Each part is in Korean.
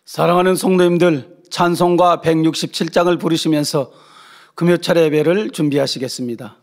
사랑하는 성도님들, 찬송가 167장을 부르시면서 금요철 예배를 준비하시겠습니다.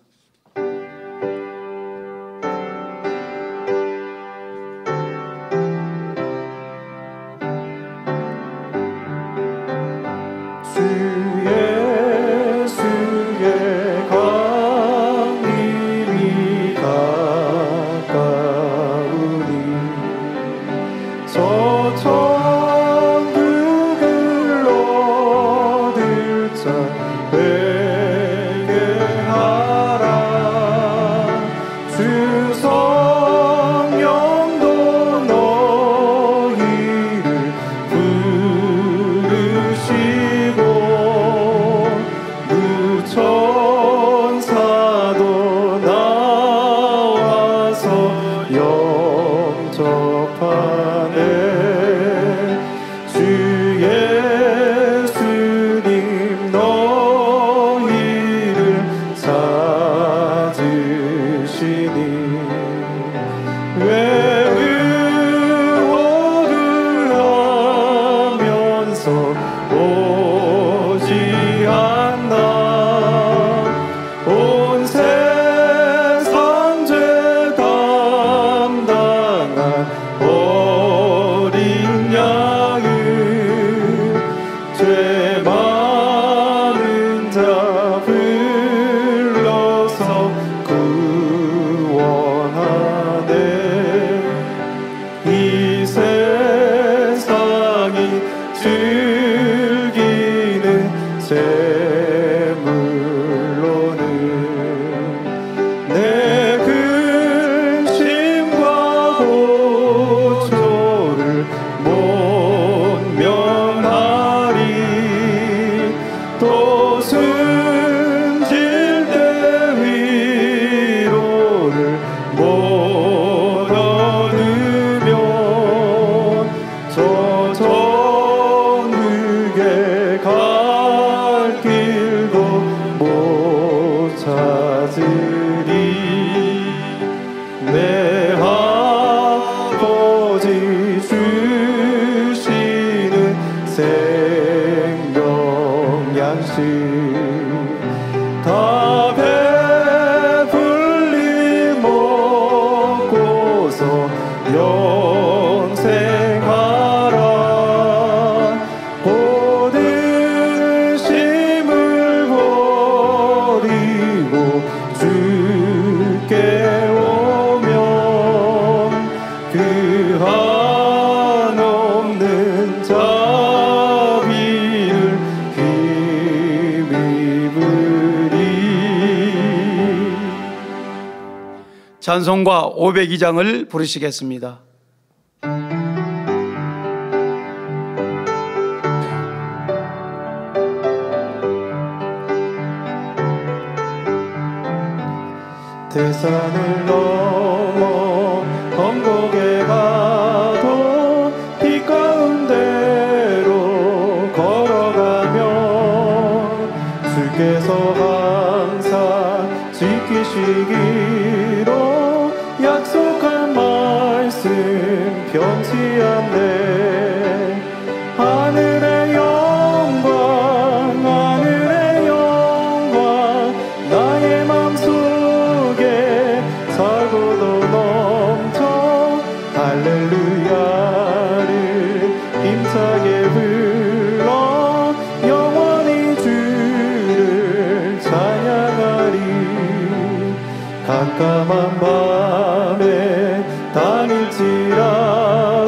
찬송가 502장을 부르시겠습니다. 대산을 넘어 언곡에 가도 빛 가운데로 걸어가면 주께서 항상 지키시기로 약속한 말씀 변치 않네. 하늘의 영광 하늘의 영광 나의 맘속에 차고도 넘쳐 할렐루야를 힘차게 불러 영원히 주를 찬양하리. 깜깜한 밤에 다닐지라도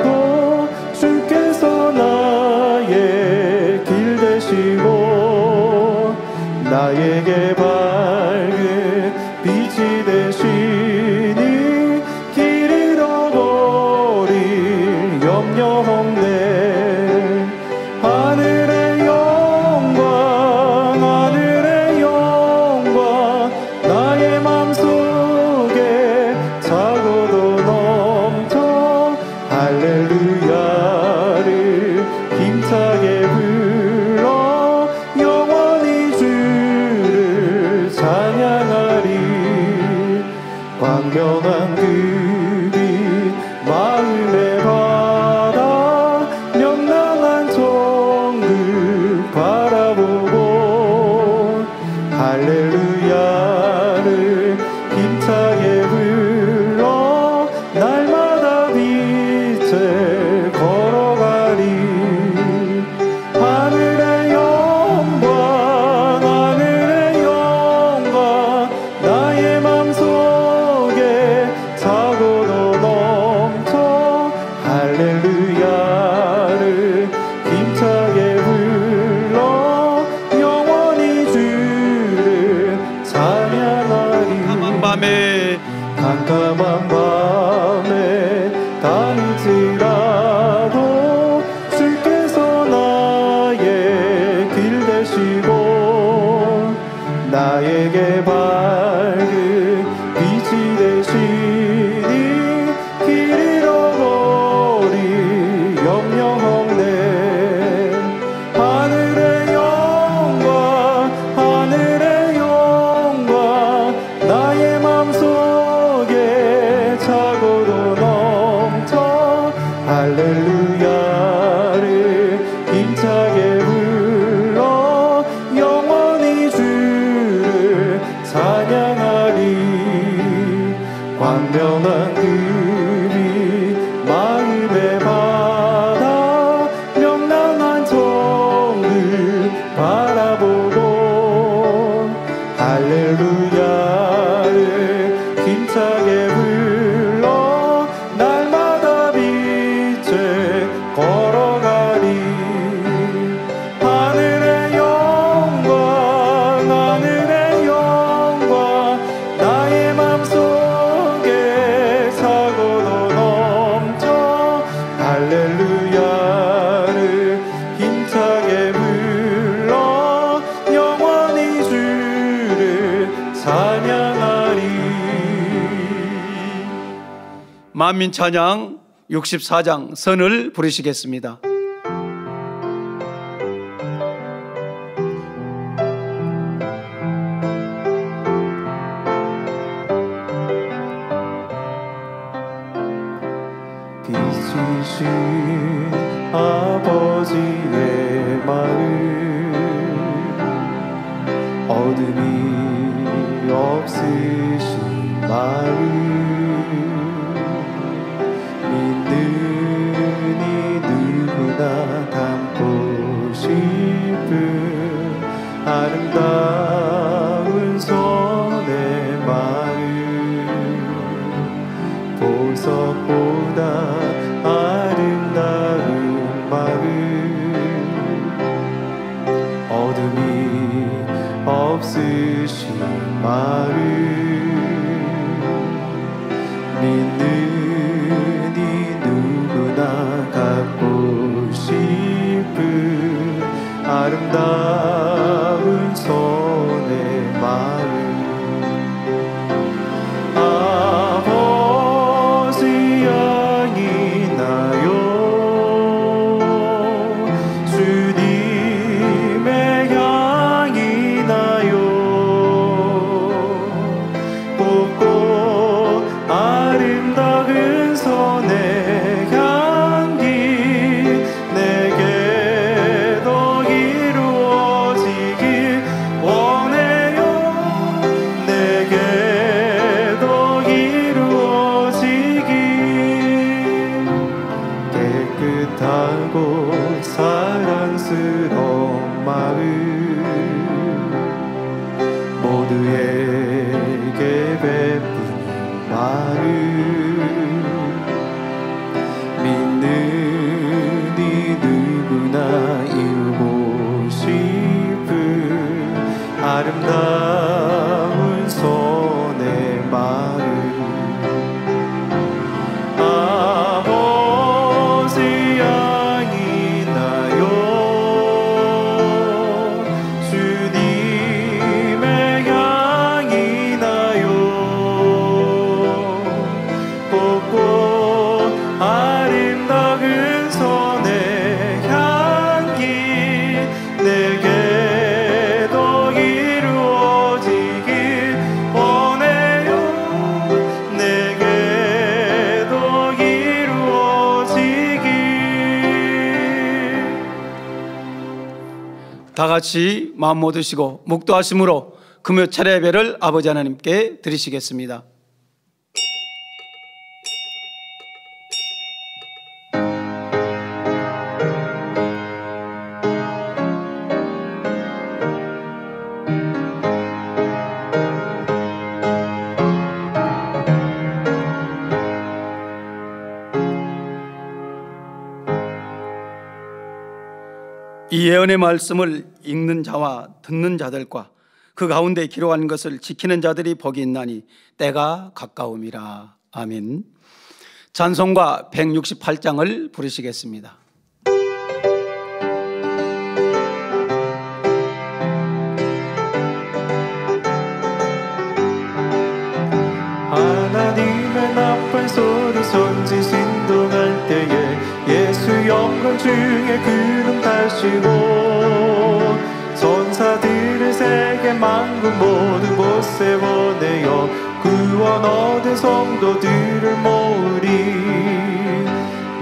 주께서 나의 길 되시고 나에게 밝은 빛이 되시니 길 잃어버릴 염려 없네. 하늘의 영광 하늘의 영광 나의 맘속에 차고도 넘쳐 할렐루야를 힘차게 불러 영원히 주를 찬양하리. 광명한 그 빛 마음에 받아 명랑한 저 계시니 길 잃어버린 염려없네. 하늘의 영광 나의 맘속에 차고도 넘쳐 할렐루야를 힘차게 불러 영원히 주를 찬양하리. 광명한 그빛 마음에 받아 명랑한 정을 바라보고 할렐루야를 힘차게 불러 날마다 빛에 걸어가리. 하늘의 영광 나의 맘속에 차고도 넘쳐 할렐루야를 힘차게 불러 영원히 주를 찬양하리. 만민 찬양 64장 선을 부르시겠습니다. 빛이신 아버지의 마음 어둠이 없으신 마음 믿는 이 누구나 담고 싶은 아름다운 손의 마음 보석보다 아름다운 마음 어둠이 없으신 마음 믿는 이 누구나 갖고 싶은 아름다운 손의 마음 아버지 향이 나요 주님의 향이 나요 곱고 아름다운 손의 향기 내게도 이루어지길 원해요. 내게도 이루어지길 깨끗하고 사랑스러운 마음 모두에게 베푸는 마음 믿는 이 누구나 이루고 싶은 아름다운 손의 마음 아버지 향이 나요 주님의 향이 나요 곱고 아름다운 손의 향기 내게도 이루어지길 원해요. 내게도 이루어지길. 다 같이 마음 모두시고 묵도하심으로 금요 차례 예배를 아버지 하나님께 드리시겠습니다. 이 예언의 말씀을 읽는 자와 듣는 자들과 그 가운데 기록한 것을 지키는 자들이 복이 있나니 때가 가까움이라. 아멘. 찬송가 168장을 부르시겠습니다. 하나님 나팔 소리 손짓 신동할 때에 예수 영광 중에 구름 타시고 천사들을 세계 만국 모든 곳에 보내어 구원 얻은 성도들을 모으리.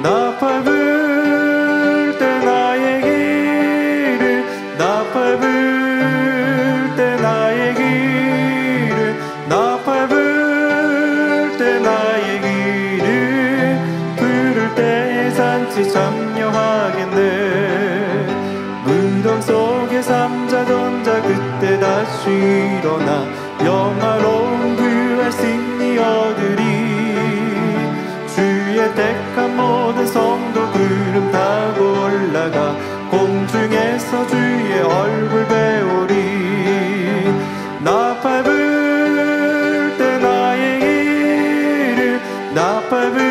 나팔 불 때 나의 길을 나팔 불 때 나의 길을 나팔 불 때 나의 길을 부를 때에 잔치 참여하겠네. 무덤 속에 삼자던 자 그때 다시 일어나 영화로운 부활 승리 얻으리. 주의 택한 모든 성도 구름 타고 올라가 공중에서 주의 얼굴 배우리. 나팔 불 때 나의 길을 나팔 불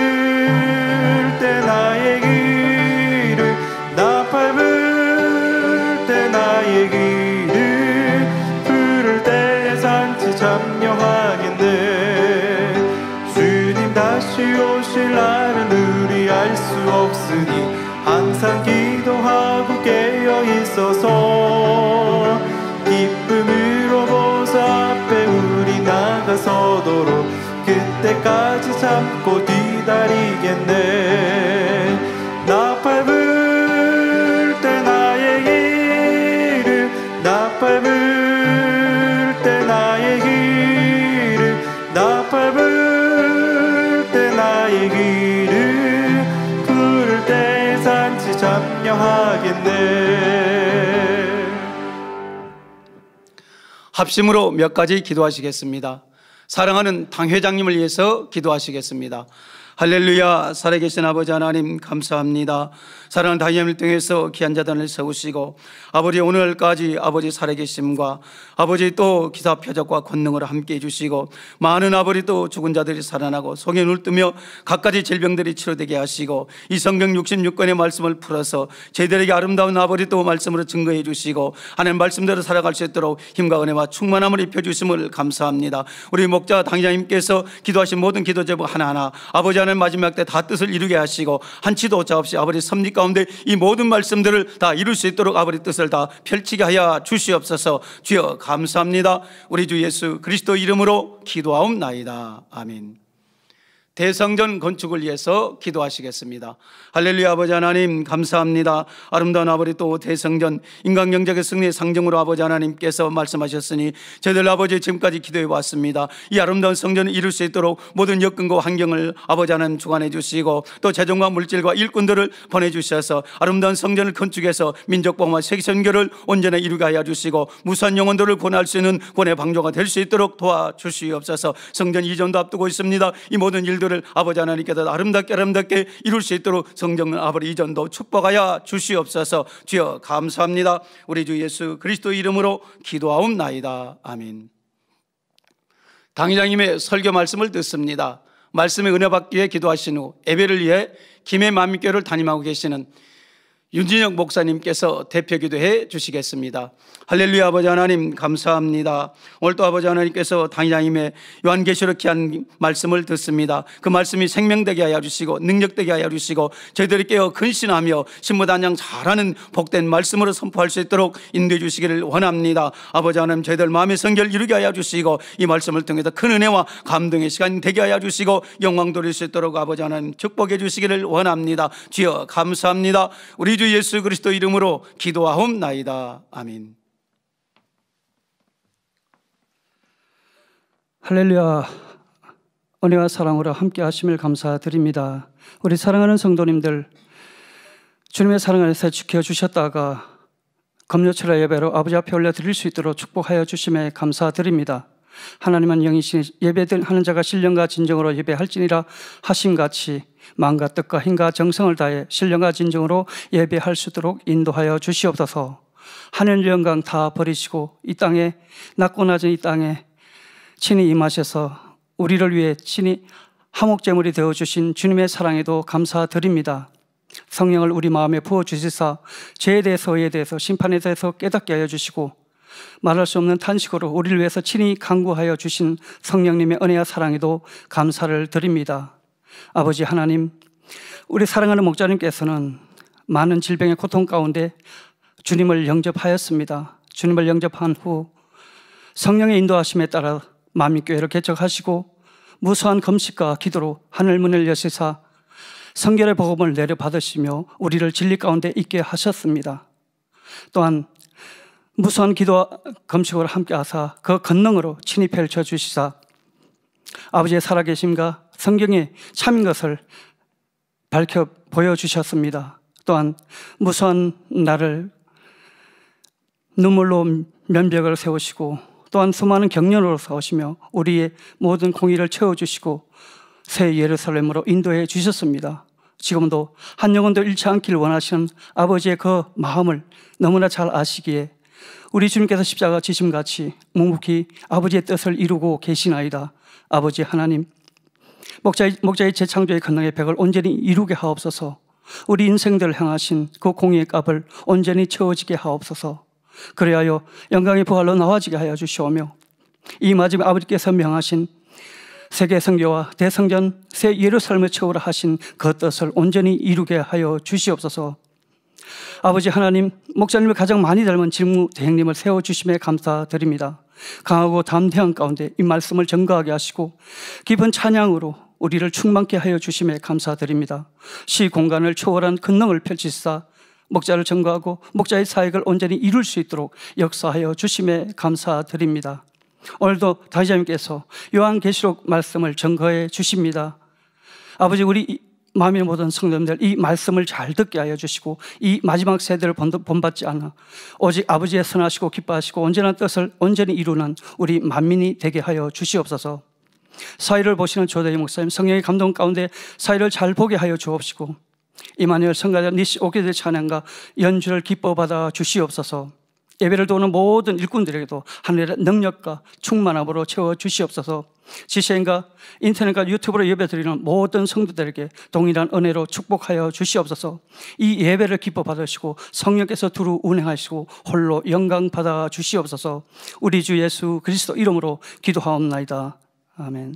때 나의 길을 나팔 불 때 나의 길을 부를 때 잔치 참여하겠네. 주님 다시 오실 날은 우리 알 수 없으니 항상 기도하고 깨어 있어서 기쁨으로 보좌 앞에 우리 나가서도록 그때까지 참고 기다리겠네. 나팔 불 때 나의 길을 나팔 불 때 나의 길을 나팔 불 때 나의 길을 부를 때 잔치 참여하겠네. 합심으로 몇 가지 기도하시겠습니다. 사랑하는 당 회장님을 위해서 기도하시겠습니다. 할렐루야. 살아계신 아버지 하나님 감사합니다. 사랑하는 당회장님을 통해서 귀한 자단을 세우시고 아버지 오늘까지 아버지 살아계심과 아버지 또 기사 표적과 권능으로 함께해 주시고 많은 아버지 또 죽은 자들이 살아나고 속에 눈을 뜨며 각가지 질병들이 치료되게 하시고 이 성경 66권의 말씀을 풀어서 저희들에게 아름다운 아버지 또 말씀으로 증거해 주시고 하나님 말씀대로 살아갈 수 있도록 힘과 은혜와 충만함을 입혀주심을 감사합니다. 우리 목자 당회장님께서 기도하신 모든 기도 제목 하나하나 아버지 하나님 마지막 때 다 뜻을 이루게 하시고 한치도 오차 없이 아버지 섭리 가운데 이 모든 말씀들을 다 이룰 수 있도록 아버지 뜻을 다 펼치게 하여 주시옵소서. 주여 감사합니다. 우리 주 예수 그리스도 이름으로 기도하옵나이다. 아멘. 대성전 건축을 위해서 기도하시겠습니다. 할렐루야. 아버지 하나님 감사합니다. 아름다운 아버지 또 대성전 인간경제의 승리의 상징으로 아버지 하나님께서 말씀하셨으니 저희들 아버지 지금까지 기도해 왔습니다. 이 아름다운 성전을 이룰 수 있도록 모든 여건과 환경을 아버지 하나님 주관해 주시고 또 재정과 물질과 일꾼들을 보내주셔서 아름다운 성전을 건축해서 민족복음과 세계선교를 온전히 이루게 하여 주시고 무수한 영혼들을 구원할 수 있는 구원의 방조가 될 수 있도록 도와주시옵소서. 성전 이전도 앞두고 있습니다. 이 모든 일들을 아버지 하나님께서 아름답게 이룰 수 있도록 성전 아버지 이전도 축복하여 주시옵소서. 주여 감사합니다. 우리 주 예수 그리스도 이름으로 기도하옵나이다. 아멘. 당회장님의 설교 말씀을 듣습니다. 말씀의 은혜 받기 위해 기도하신 후 예배를 위해 김해 만민교회를 담임하고 계시는 윤진영 목사님께서 대표 기도해 주시겠습니다. 할렐루야. 아버지 하나님 감사합니다. 오늘 또 아버지 하나님께서 당회장님의 요한계시록 귀한 말씀을 듣습니다. 그 말씀이 생명되게 하여 주시고 능력되게 하여 주시고 저희들이 깨어 근신하며 신무단장 잘하는 복된 말씀으로 선포할 수 있도록 인도해 주시기를 원합니다. 아버지 하나님 저희들 마음의 성결 이루게 하여 주시고 이 말씀을 통해서 큰 은혜와 감동의 시간이 되게 하여 주시고 영광 돌릴 수 있도록 아버지 하나님 축복해 주시기를 원합니다. 주여 감사합니다. 우리 주 예수 그리스도 이름으로 기도하옵나이다. 아멘. 할렐루야. 은혜와 사랑으로 함께 하심을 감사드립니다. 우리 사랑하는 성도님들, 주님의 사랑 안에서 지켜주셨다가 금요철의 예배로 아버지 앞에 올려드릴 수 있도록 축복하여 주심에 감사드립니다. 하나님은 영이신 예배하는 자가 신령과 진정으로 예배할지니라 하심같이 마음과 뜻과 힘과 정성을 다해 신령과 진정으로 예배할 수 있도록 인도하여 주시옵소서. 하늘 영광 다 버리시고 이 땅에 낮고 낮은 이 땅에 친히 임하셔서 우리를 위해 친히 화목제물이 되어주신 주님의 사랑에도 감사드립니다. 성령을 우리 마음에 부어주시사 죄에 대해서 의에 대해서 심판에 대해서 깨닫게 하여 주시고 말할 수 없는 탄식으로 우리를 위해서 친히 간구하여 주신 성령님의 은혜와 사랑에도 감사를 드립니다. 아버지 하나님, 우리 사랑하는 목자님께서는 많은 질병의 고통 가운데 주님을 영접하였습니다. 주님을 영접한 후 성령의 인도하심에 따라 만민교회를 개척하시고 무수한 금식과 기도로 하늘문을 여시사 성결의 복음을 내려받으시며 우리를 진리 가운데 있게 하셨습니다. 또한 무수한 기도와 금식으로 함께 하사 그 권능으로 친히 펼쳐주시사 아버지의 살아계심과 성경의 참인 것을 밝혀 보여주셨습니다. 또한 무수한 나를 눈물로 면벽을 세우시고 또한 수많은 경련으로 싸우시며 우리의 모든 공의를 채워주시고 새 예루살렘으로 인도해 주셨습니다. 지금도 한 영혼도 잃지 않기를 원하시는 아버지의 그 마음을 너무나 잘 아시기에 우리 주님께서 십자가 지심같이 묵묵히 아버지의 뜻을 이루고 계시나이다. 아버지 하나님, 목자의 재창조의 권능의 백을 온전히 이루게 하옵소서. 우리 인생들을 향하신 그 공의의 값을 온전히 채워지게 하옵소서. 그리하여 영광의 부활로 나와지게 하여 주시오며 이 마지막 아버지께서 명하신 세계 선교와 대성전 새 예루살렘을 채우라 하신 그 뜻을 온전히 이루게 하여 주시옵소서. 아버지 하나님, 목사님을 가장 많이 닮은 직무 대행님을 세워주심에 감사드립니다. 강하고 담대한 가운데 이 말씀을 증거하게 하시고 깊은 찬양으로 우리를 충만케 하여 주심에 감사드립니다. 시 공간을 초월한 권능을 펼치사 목자를 증거하고 목자의 사역을 온전히 이룰 수 있도록 역사하여 주심에 감사드립니다. 오늘도 다시자님께서 요한계시록 말씀을 증거해 주십니다. 아버지, 우리 마음의 모든 성도님들 이 말씀을 잘 듣게 하여 주시고 이 마지막 세대를 본받지 않아 오직 아버지의 선하시고 기뻐하시고 온전한 뜻을 온전히 이루는 우리 만민이 되게 하여 주시옵소서. 사회를 보시는 조대희 목사님, 성령의 감동 가운데 사회를 잘 보게 하여 주옵시고 이마누엘 성가자 니시 오게될 찬양과 연주를 기뻐받아 주시옵소서. 예배를 도우는 모든 일꾼들에게도 하늘의 능력과 충만함으로 채워 주시옵소서. 지시행과 인터넷과 유튜브로 예배드리는 모든 성도들에게 동일한 은혜로 축복하여 주시옵소서. 이 예배를 기뻐 받으시고 성령께서 두루 운행하시고 홀로 영광 받아 주시옵소서. 우리 주 예수 그리스도 이름으로 기도하옵나이다. 아멘.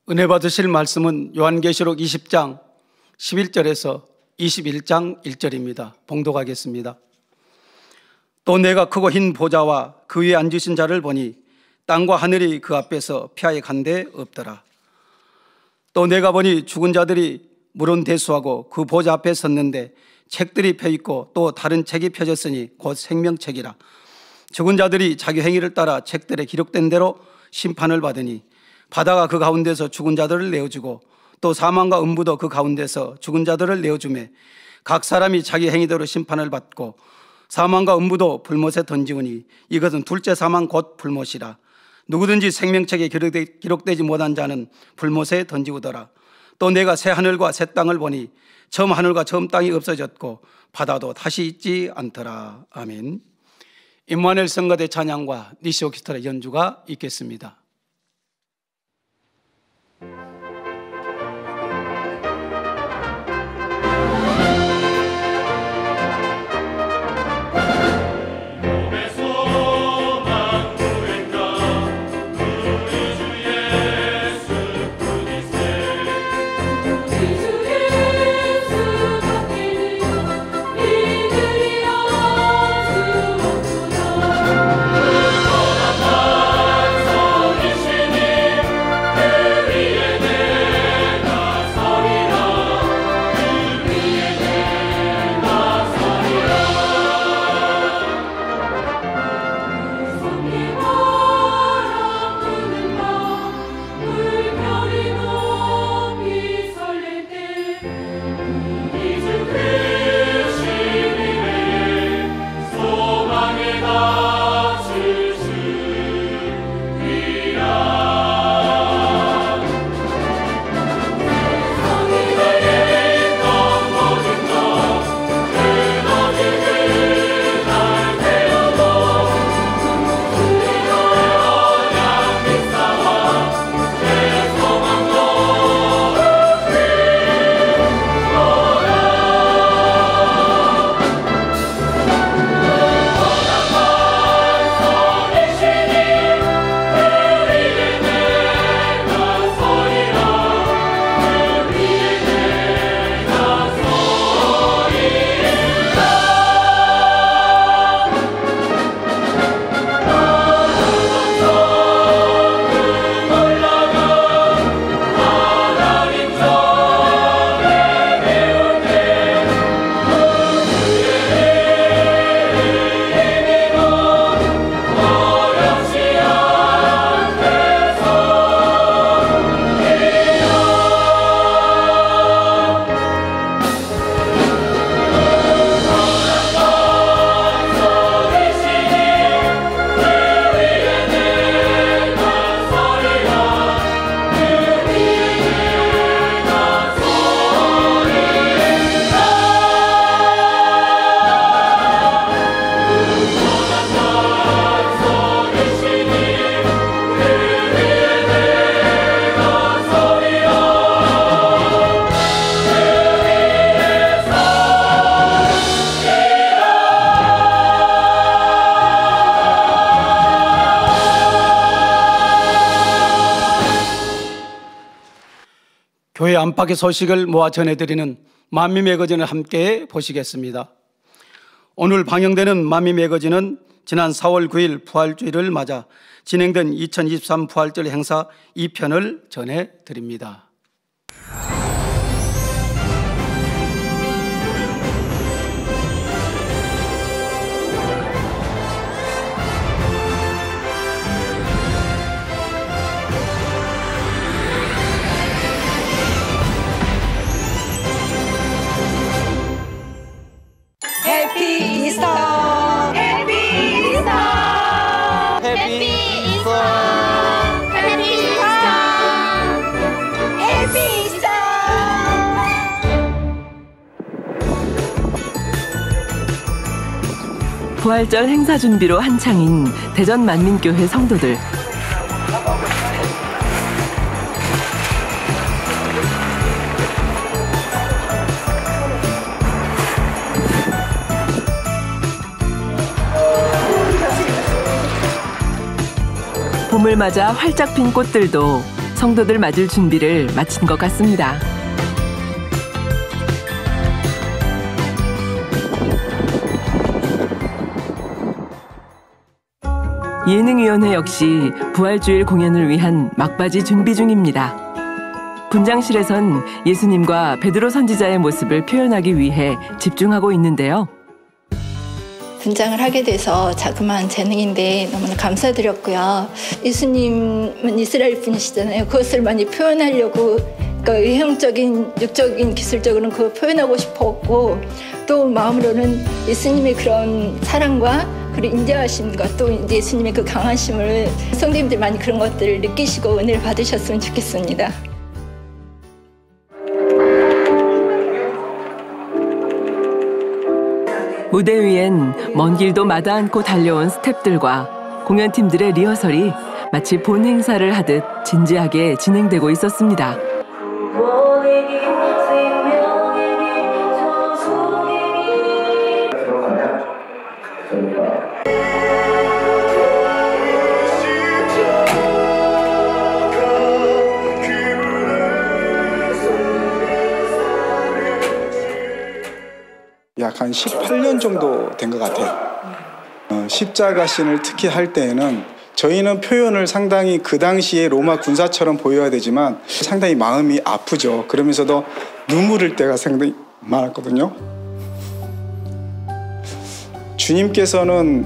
은혜 받으실 말씀은 요한계시록 20장 11절에서 21장 1절입니다. 봉독하겠습니다. 또 내가 크고 흰 보좌와 그 위에 앉으신 자를 보니 땅과 하늘이 그 앞에서 피하여 간데 없더라. 또 내가 보니 죽은 자들이 물은 대수하고 그 보좌 앞에 섰는데 책들이 펴있고 또 다른 책이 펴졌으니 곧 생명책이라. 죽은 자들이 자기 행위를 따라 책들에 기록된 대로 심판을 받으니 바다가 그 가운데서 죽은 자들을 내어주고 또 사망과 음부도 그 가운데서 죽은 자들을 내어주매 각 사람이 자기 행위대로 심판을 받고 사망과 음부도 불못에 던지우니 이것은 둘째 사망 곧 불못이라. 누구든지 생명책에 기록되지 못한 자는 불못에 던지우더라. 또 내가 새 하늘과 새 땅을 보니 처음 하늘과 처음 땅이 없어졌고 바다도 다시 있지 않더라. 아멘. 임마누엘 성가대 찬양과 니시 오케스트라 연주가 있겠습니다. 주 교회 안팎의 소식을 모아 전해드리는 만미 매거진을 함께 보시겠습니다. 오늘 방영되는 만미 매거진은 지난 4월 9일 부활주일을 맞아 진행된 2023 부활절 행사 2편을 전해드립니다. 해피 이스터! 해피 이스터! 해피 이스터! 해피 이스터! 해피 이스터! 부활절 행사 준비로 한창인 대전 만민교회 성도들. 봄을 맞아 활짝 핀 꽃들도 성도들 맞을 준비를 마친 것 같습니다. 예능위원회 역시 부활주일 공연을 위한 막바지 준비 중입니다. 분장실에선 예수님과 베드로 선지자의 모습을 표현하기 위해 집중하고 있는데요. 분장을 하게 돼서 자그마한 재능인데 너무나 감사드렸고요. 예수님은 이스라엘 분이시잖아요. 그것을 많이 표현하려고 그러니까 의형적인, 육적인, 기술적으로는 그걸 표현하고 싶었고 또 마음으로는 예수님의 그런 사랑과 그리고 인자하심과 또 예수님의 그 강하심을 성도님들 많이 그런 것들을 느끼시고 은혜를 받으셨으면 좋겠습니다. 무대 위엔 먼 길도 마다 않고 달려온 스태프들과 공연팀들의 리허설이 마치 본 행사를 하듯 진지하게 진행되고 있었습니다. 약 한 18년 정도 된 것 같아요. 십자가 씬을 특히 할 때에는 저희는 표현을 상당히 그 당시에 로마 군사처럼 보여야 되지만 상당히 마음이 아프죠. 그러면서도 눈물 흘 때가 상당히 많았거든요. 주님께서는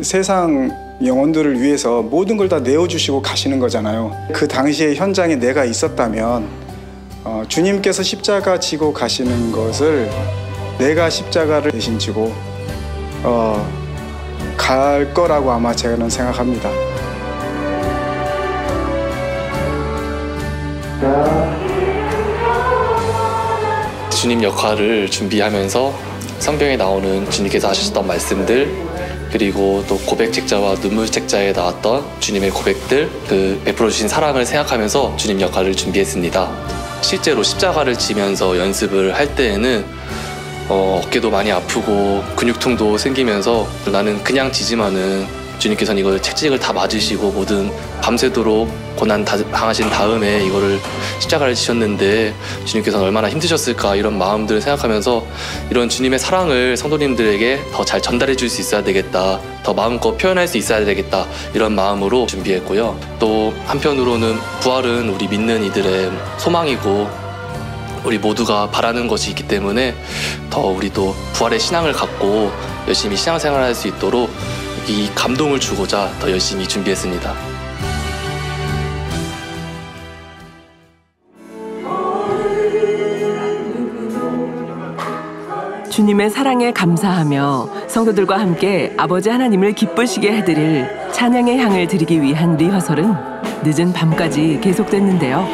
세상 영혼들을 위해서 모든 걸 다 내어주시고 가시는 거잖아요. 그 당시에 현장에 내가 있었다면 주님께서 십자가 지고 가시는 것을 내가 십자가를 대신 지고 갈 거라고 아마 저는 생각합니다. 주님 역할을 준비하면서 성경에 나오는 주님께서 하셨던 말씀들 그리고 또 고백책자와 눈물책자에 나왔던 주님의 고백들 그 베풀어 주신 사랑을 생각하면서 주님 역할을 준비했습니다. 실제로 십자가를 지면서 연습을 할 때에는 어깨도 많이 아프고 근육통도 생기면서 나는 그냥 지지만은 주님께서는 이걸 채찍을 다 맞으시고 모든 밤새도록 고난 당하신 다음에 이거를 십자가를 지셨는데 주님께서는 얼마나 힘드셨을까 이런 마음들을 생각하면서 이런 주님의 사랑을 성도님들에게 더 잘 전달해 줄 수 있어야 되겠다 더 마음껏 표현할 수 있어야 되겠다 이런 마음으로 준비했고요. 또 한편으로는 부활은 우리 믿는 이들의 소망이고 우리 모두가 바라는 것이 있기 때문에 더 우리도 부활의 신앙을 갖고 열심히 신앙생활을 할 수 있도록 이 감동을 주고자 더 열심히 준비했습니다. 주님의 사랑에 감사하며 성도들과 함께 아버지 하나님을 기쁘시게 해드릴 찬양의 향을 드리기 위한 리허설은 늦은 밤까지 계속됐는데요.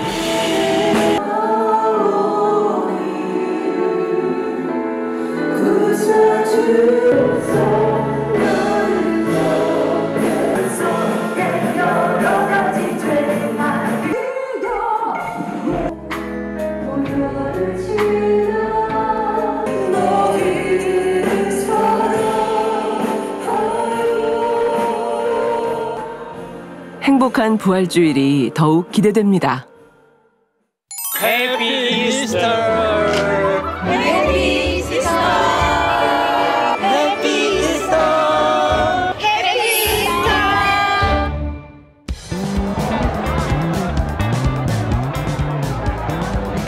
행복한 부활주일이 더욱 기대됩니다. 해피 이스터. 해피 이스터. 해피 이스터. 해피 이스터.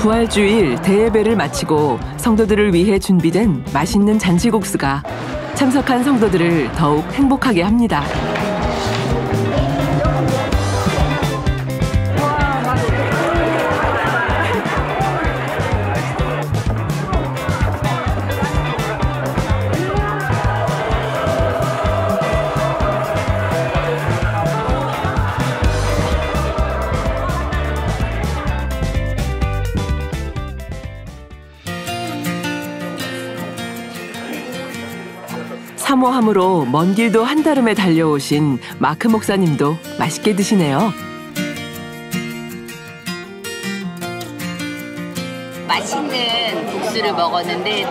부활주일 대예배를 마치고 성도들을 위해 준비된 맛있는 잔치국수가 참석한 성도들을 더욱 행복하게 합니다. 사모함으로 먼 길도 한달음에 달려오신 마크 목사님도 맛있게 드시네요. 맛있는 국수를 먹었는데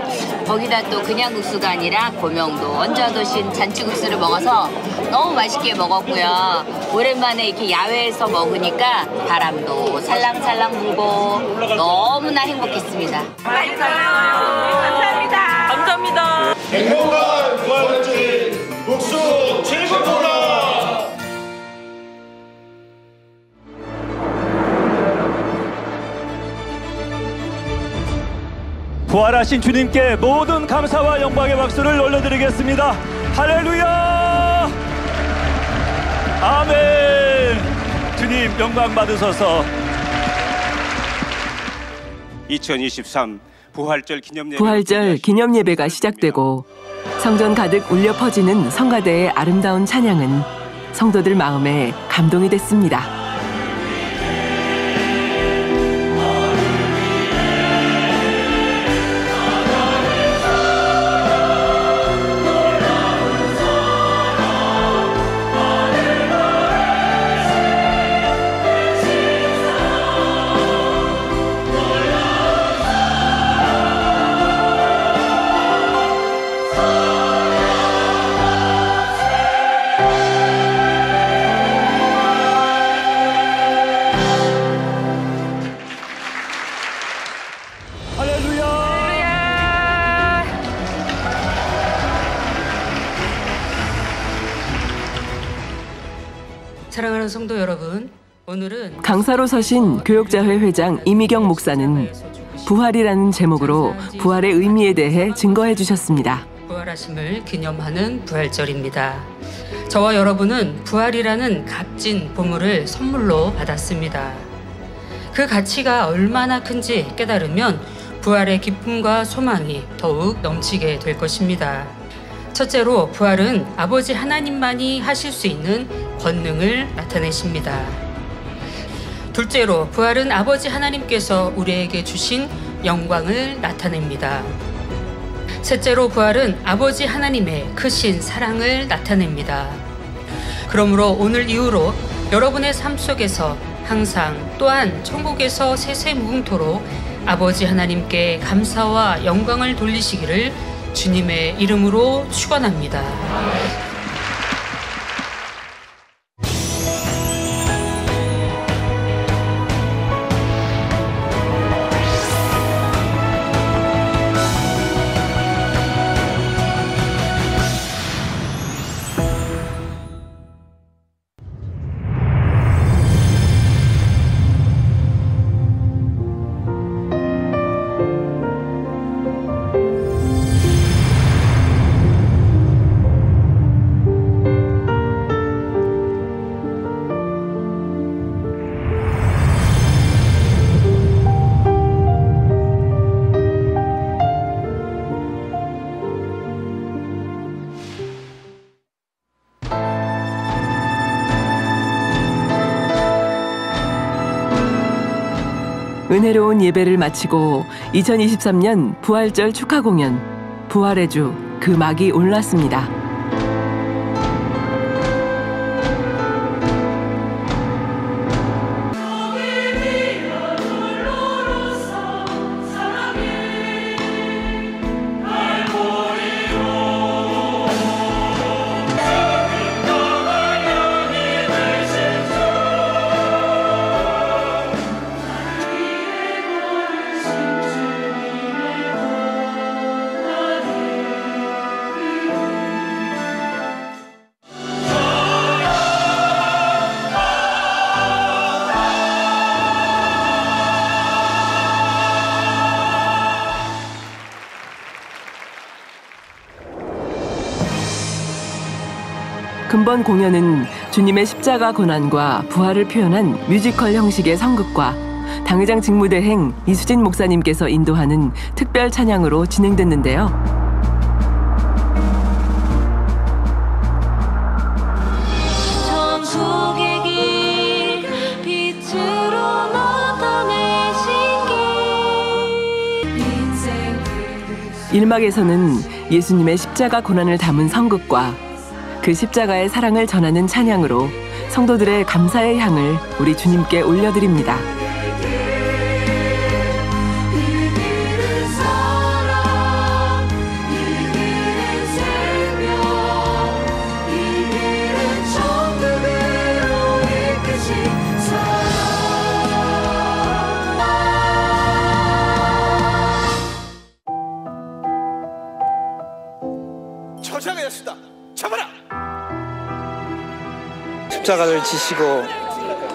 거기다 또 그냥 국수가 아니라 고명도 얹어두신 잔치국수를 먹어서 너무 맛있게 먹었고요. 오랜만에 이렇게 야외에서 먹으니까 바람도 살랑살랑 불고 너무나 행복했습니다. 감사합니다. 감사합니다. 행복한 부활절 국수 최고구나. 부활하신 주님께 모든 감사와 영광의 박수를 올려드리겠습니다. 할렐루야. 아멘. 주님 영광 받으소서. 2023 부활절 기념 예배가 시작되고 성전 가득 울려 퍼지는 성가대의 아름다운 찬양은 성도들 마음에 감동이 됐습니다. 사랑하는 성도 여러분, 오늘은 강사로 서신 교역자회 회장 이미경 목사는 부활이라는 제목으로 부활의 의미에 대해 증거해 주셨습니다. 부활하심을 기념하는 부활절입니다. 저와 여러분은 부활이라는 값진 보물을 선물로 받았습니다. 그 가치가 얼마나 큰지 깨달으면 부활의 기쁨과 소망이 더욱 넘치게 될 것입니다. 첫째로 부활은 아버지 하나님만이 하실 수 있는 권능을 나타내십니다. 둘째로 부활은 아버지 하나님께서 우리에게 주신 영광을 나타냅니다. 셋째로 부활은 아버지 하나님의 크신 사랑을 나타냅니다. 그러므로 오늘 이후로 여러분의 삶 속에서 항상 또한 천국에서 세세무궁토록 아버지 하나님께 감사와 영광을 돌리시기를 주님의 이름으로 축원합니다. 은혜로운 예배를 마치고 2023년 부활절 축하 공연 부활의 주 그 막이 올랐습니다. 이번 공연은 주님의 십자가 고난과 부활을 표현한 뮤지컬 형식의 성극과 당회장 직무대행 이수진 목사님께서 인도하는 특별 찬양으로 진행됐는데요. 일막에서는 예수님의 십자가 고난을 담은 성극과 그 십자가의 사랑을 전하는 찬양으로 성도들의 감사의 향을 우리 주님께 올려드립니다. 저장하였습니다. 잡아라! 십자가를 지시고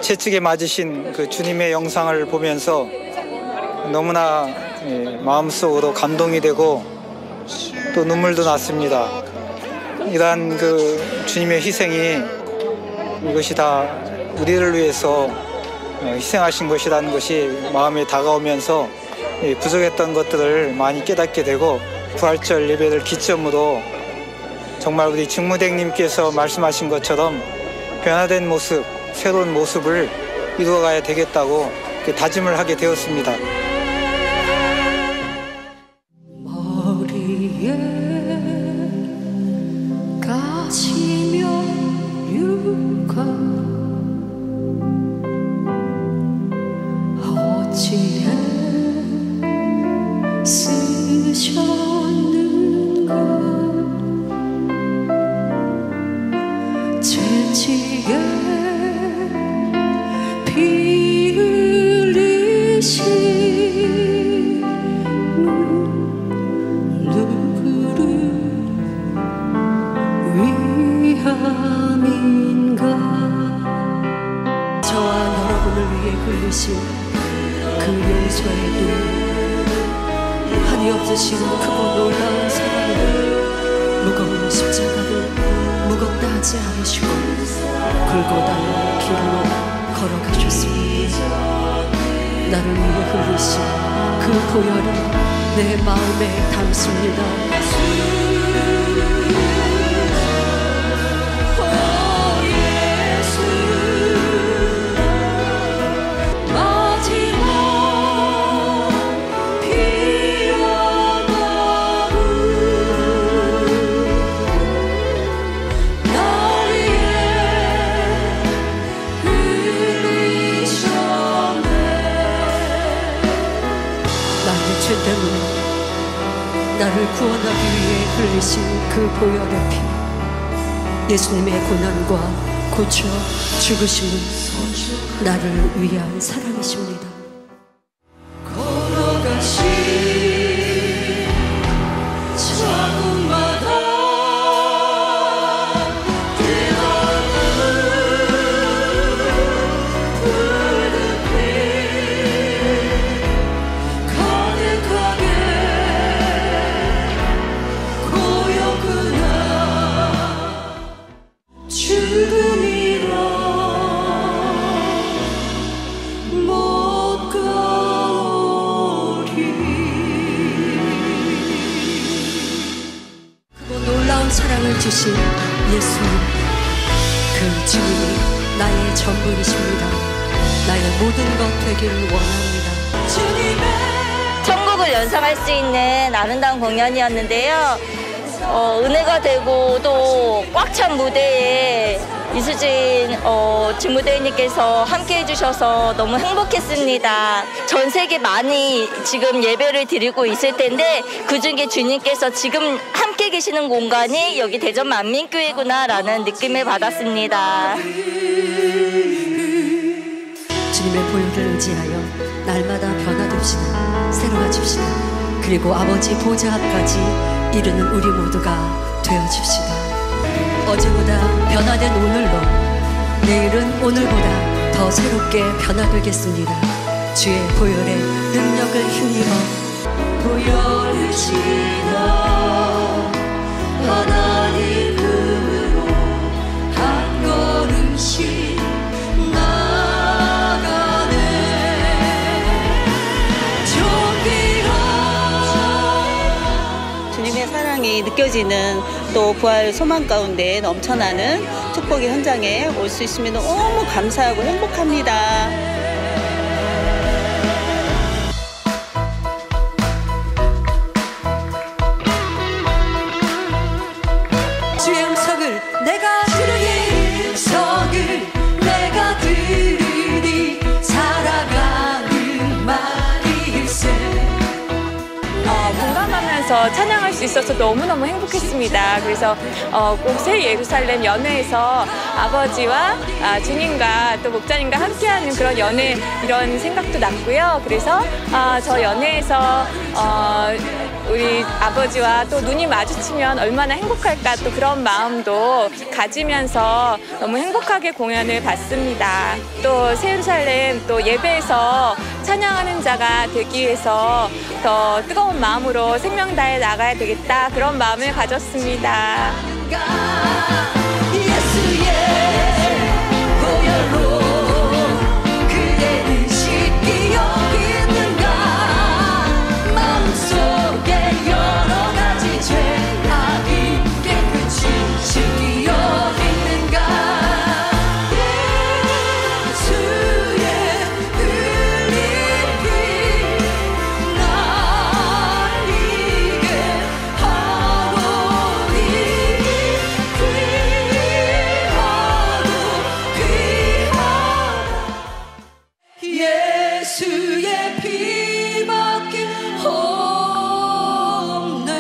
채찍에 맞으신 그 주님의 영상을 보면서 너무나 마음속으로 감동이 되고 또 눈물도 났습니다. 이러한 그 주님의 희생이 이것이 다 우리를 위해서 희생하신 것이라는 것이 마음에 다가오면서 부족했던 것들을 많이 깨닫게 되고 부활절 예배를 기점으로 정말 우리 직무대행님께서 말씀하신 것처럼 변화된 모습, 새로운 모습을 이루어가야 되겠다고 다짐을 하게 되었습니다. 머리에 가시며 유가 어찌해 쓰셨는가 채찍에 피 흘리신 누구를 위함인가 저와 여러분을 위해 흘리신 그 용서의 눈 한이 없으신 크고 놀라운 사랑으로 무거운 십자가를 무겁다 하지 않으시고 굴고 닦는 길로 걸어가셨습니다. 나를 위해 흘리신 그 보혈을 내 마음에 담습니다. 나를 구원하기 위해 흘리신 그 보혈의 피 예수님의 고난과 고쳐 죽으심은 나를 위한 사랑이십니다. 걸어가신 자국마다 사랑을 주신 예수님, 그 주님이 나의 전부이십니다. 나의 모든 것 되기를 원합니다. 주님의 천국을 연상할 수 있는 아름다운 공연이었는데요. 은혜가 되고 또 꽉 찬 무대에 이수진 직무대행님께서 함께 해주셔서 너무 행복했습니다. 전 세계 많이 지금 예배를 드리고 있을 텐데 그중에 주님께서 지금 함께 계시는 공간이 여기 대전 만민교회구나라는 느낌을 받았습니다. 주님의 보혈을 의지하여 날마다 변화됩시다. 새로워집시다. 그리고 아버지 보좌 앞까지 이르는 우리 모두가 되어줍시다. 어제보다 변화된 오늘로 내일은 오늘보다 더 새롭게 변화되겠습니다. 주의 보혈의 능력을 힘입어 보혈을 지나 하나님 품으로 감동이 느껴지는 또 부활 소망 가운데 넘쳐나는 축복의 현장에 올 수 있으면 너무 감사하고 행복합니다. 주의 음성을 내가 들으니 성을 내가 들으니 살아가는 말일세. 공감하면서 찬양할 수 있어서 너무너무 행복했습니다. 그래서 꼭 새 예루살렘 연회에서 아버지와 주님과 또 목자님과 함께하는 그런 연회 이런 생각도 났고요. 그래서 저 연회에서 우리 아버지와 또 눈이 마주치면 얼마나 행복할까 또 그런 마음도 가지면서 너무 행복하게 공연을 봤습니다. 또 새 예루살렘 또 예배에서 찬양하는 자가 되기 위해서 더 뜨거운 마음으로 생명 다해 나가야 되겠다 그런 마음을 가졌습니다. 예수의 보혈로 그대는 쉽게 여기는가 마음속에 여러 가지 죄악이 깨끗이 쉽게 여기는가 예수의 흘린 피 날 이게 하오니 예수의 피밖에 없네.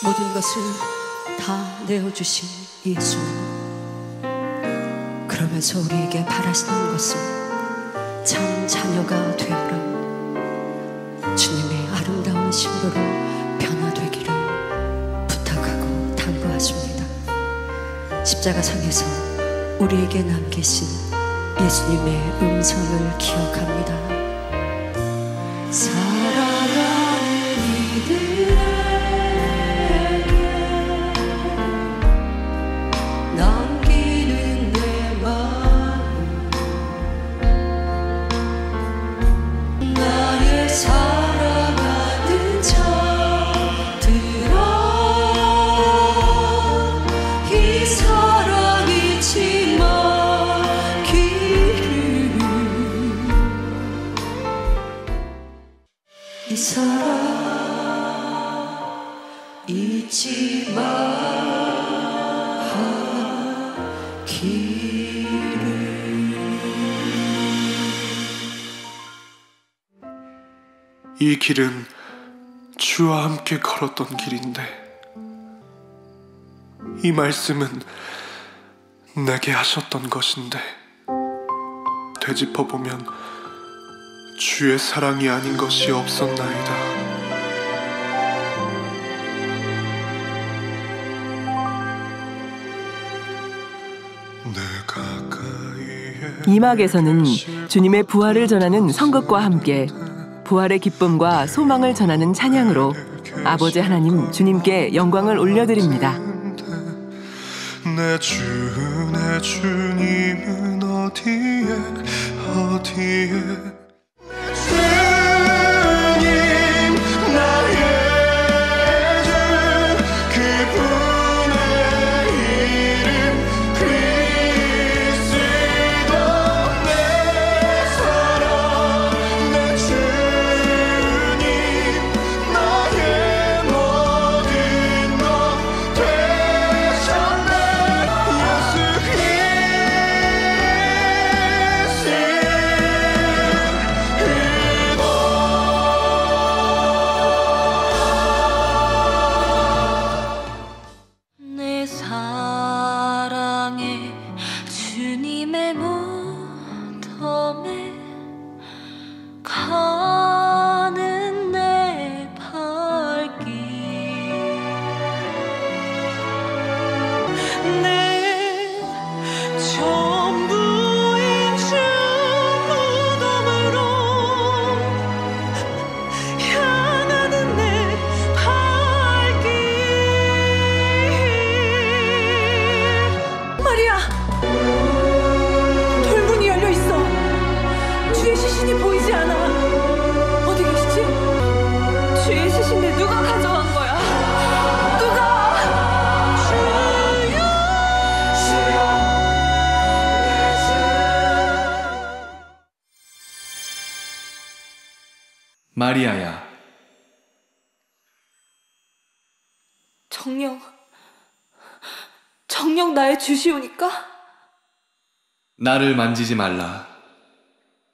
모든 것을 다 내어주신 예수, 그러면서 우리에게 바라시는 것은 참 자녀가 되어라, 주님의 아름다운 신부로 변화되기를 부탁하고 당부하십니다. 십자가상에서 우리에게 남기신 예수님의 음성을 기억합니다. 살아가는 이들에게 남기는 내 마음 나의 살아가는 자들아 이 사랑 잊지 마기를 이 사랑 잊지 마기를. 이 길은 주와 함께 걸었던 길인데 이 말씀은 내게 하셨던 것인데 되짚어보면 주의 사랑이 아닌 것이 없었나이다. 이막에서는 주님의 부활을 전하는 성극과 함께 부활의 기쁨과 소망을 전하는 찬양으로 아버지 하나님 주님께 영광을 올려드립니다. 내 주님은 어디에 마리아야. 정녕 나의 주시오니까? 나를 만지지 말라.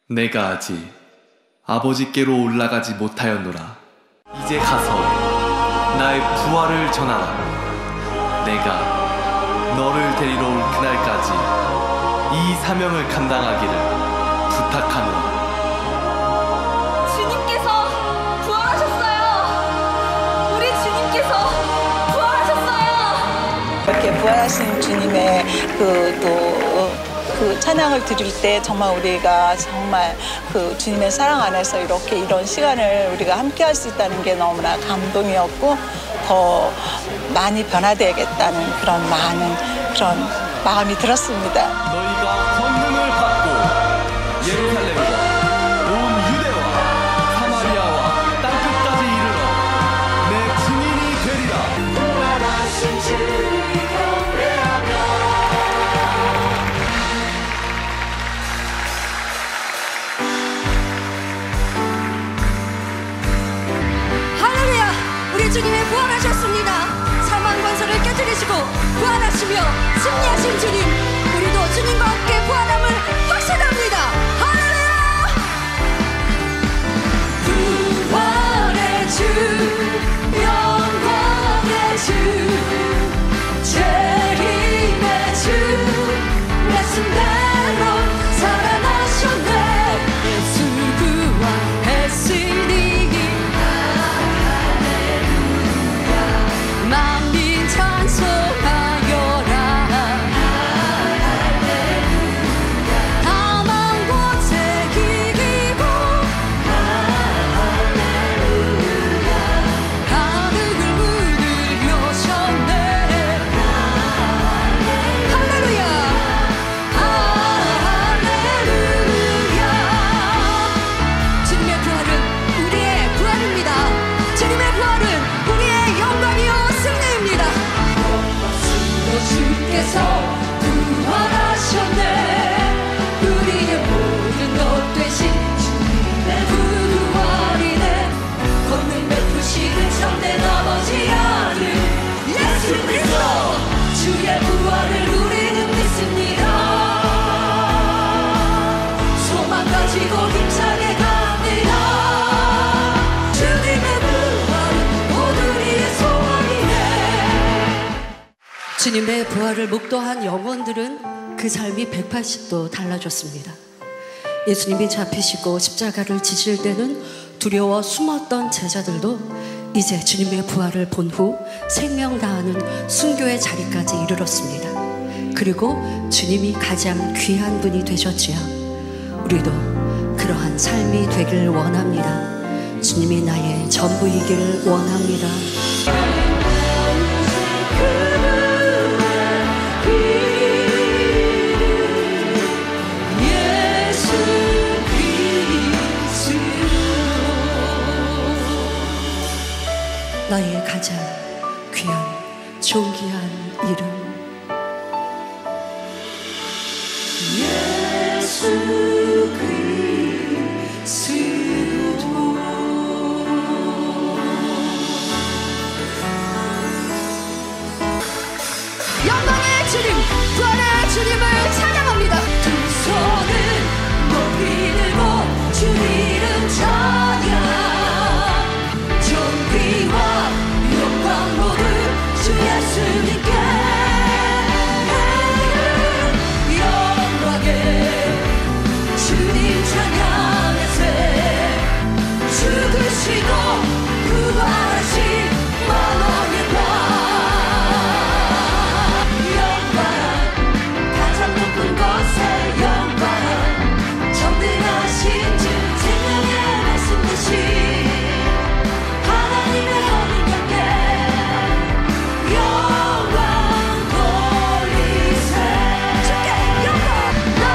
내가 아직 아버지께로 올라가지 못하였노라. 이제 가서 나의 부활을 전하라. 내가 너를 데리러 올 그날까지 이 사명을 감당하기를 부탁하노라. 주님께서 부활하셨어요. 우리 주님께서 부활하셨어요. 이렇게 부활하신 주님의 그 찬양을 드릴 때 정말 우리가 정말 그 주님의 사랑 안에서 이렇게 이런 시간을 우리가 함께 할 수 있다는 게 너무나 감동이었고, 더 많이 변화되겠다는 그런 마음이 들었습니다. 너희가 권능을 받고 예루살렘과 온 유대와 사마리아와 땅끝까지 이르러 내 증인이 되리라. 부활하신 주님 경배하며 할렐루야! 우리 주님이 부활하셨습니다. 사망 권세를 깨뜨리시고 부활하시며 승리하신 주님, 우리도 주님과 함께 부활함을 확신합니다. 할렐루야! 부활의 주, 영광의 주, 재림의 주, 말씀대로 살아나셨네. 예수 부활했으니 만민 찬송하여라. 다만 곳에 기기고 하늘을 문을 여셨네. 할렐루야, 할렐루야. 주님의 부활은 우리의 부활입니다. 주님의 부활은 우리의 영광이요 승리입니다. 주께서 부활하셨네. 우리의 모든 것 되신 주님의 부활이네. 권능 베푸시는 참된 아버지 아들 예수 그리스도, 주의 부활을 우리는 믿습니다. 소망 가지고 힘차게 갑니다. 주님의 부활은 모두리의 소원이네. 주님의 부활을 목도한 영혼들은 그 삶이 180도 달라졌습니다. 예수님이 잡히시고 십자가를 지실 때는 두려워 숨었던 제자들도 이제 주님의 부활을 본 후 생명 다하는 순교의 자리까지 이르렀습니다. 그리고 주님이 가장 귀한 분이 되셨지요. 우리도 그러한 삶이 되길 원합니다. 주님이 나의 전부이길 원합니다. 나의 가장 귀한 존귀한 이름 예수 그리스도. 영광의 주님, 부활의 주님을 찬양합니다. 두 손을 높이 들고 주 이름 찬양. 존귀와 영광 모두 주 예수님께 영광에 주님 찬양하세. 죽으시고 부활하신 만왕의 왕, 영광 가장 높은 곳에 영광, 전능하신 주 생명의 말씀 되신 하나님의 어린 양께 영광 돌리세. 주께 영광. 나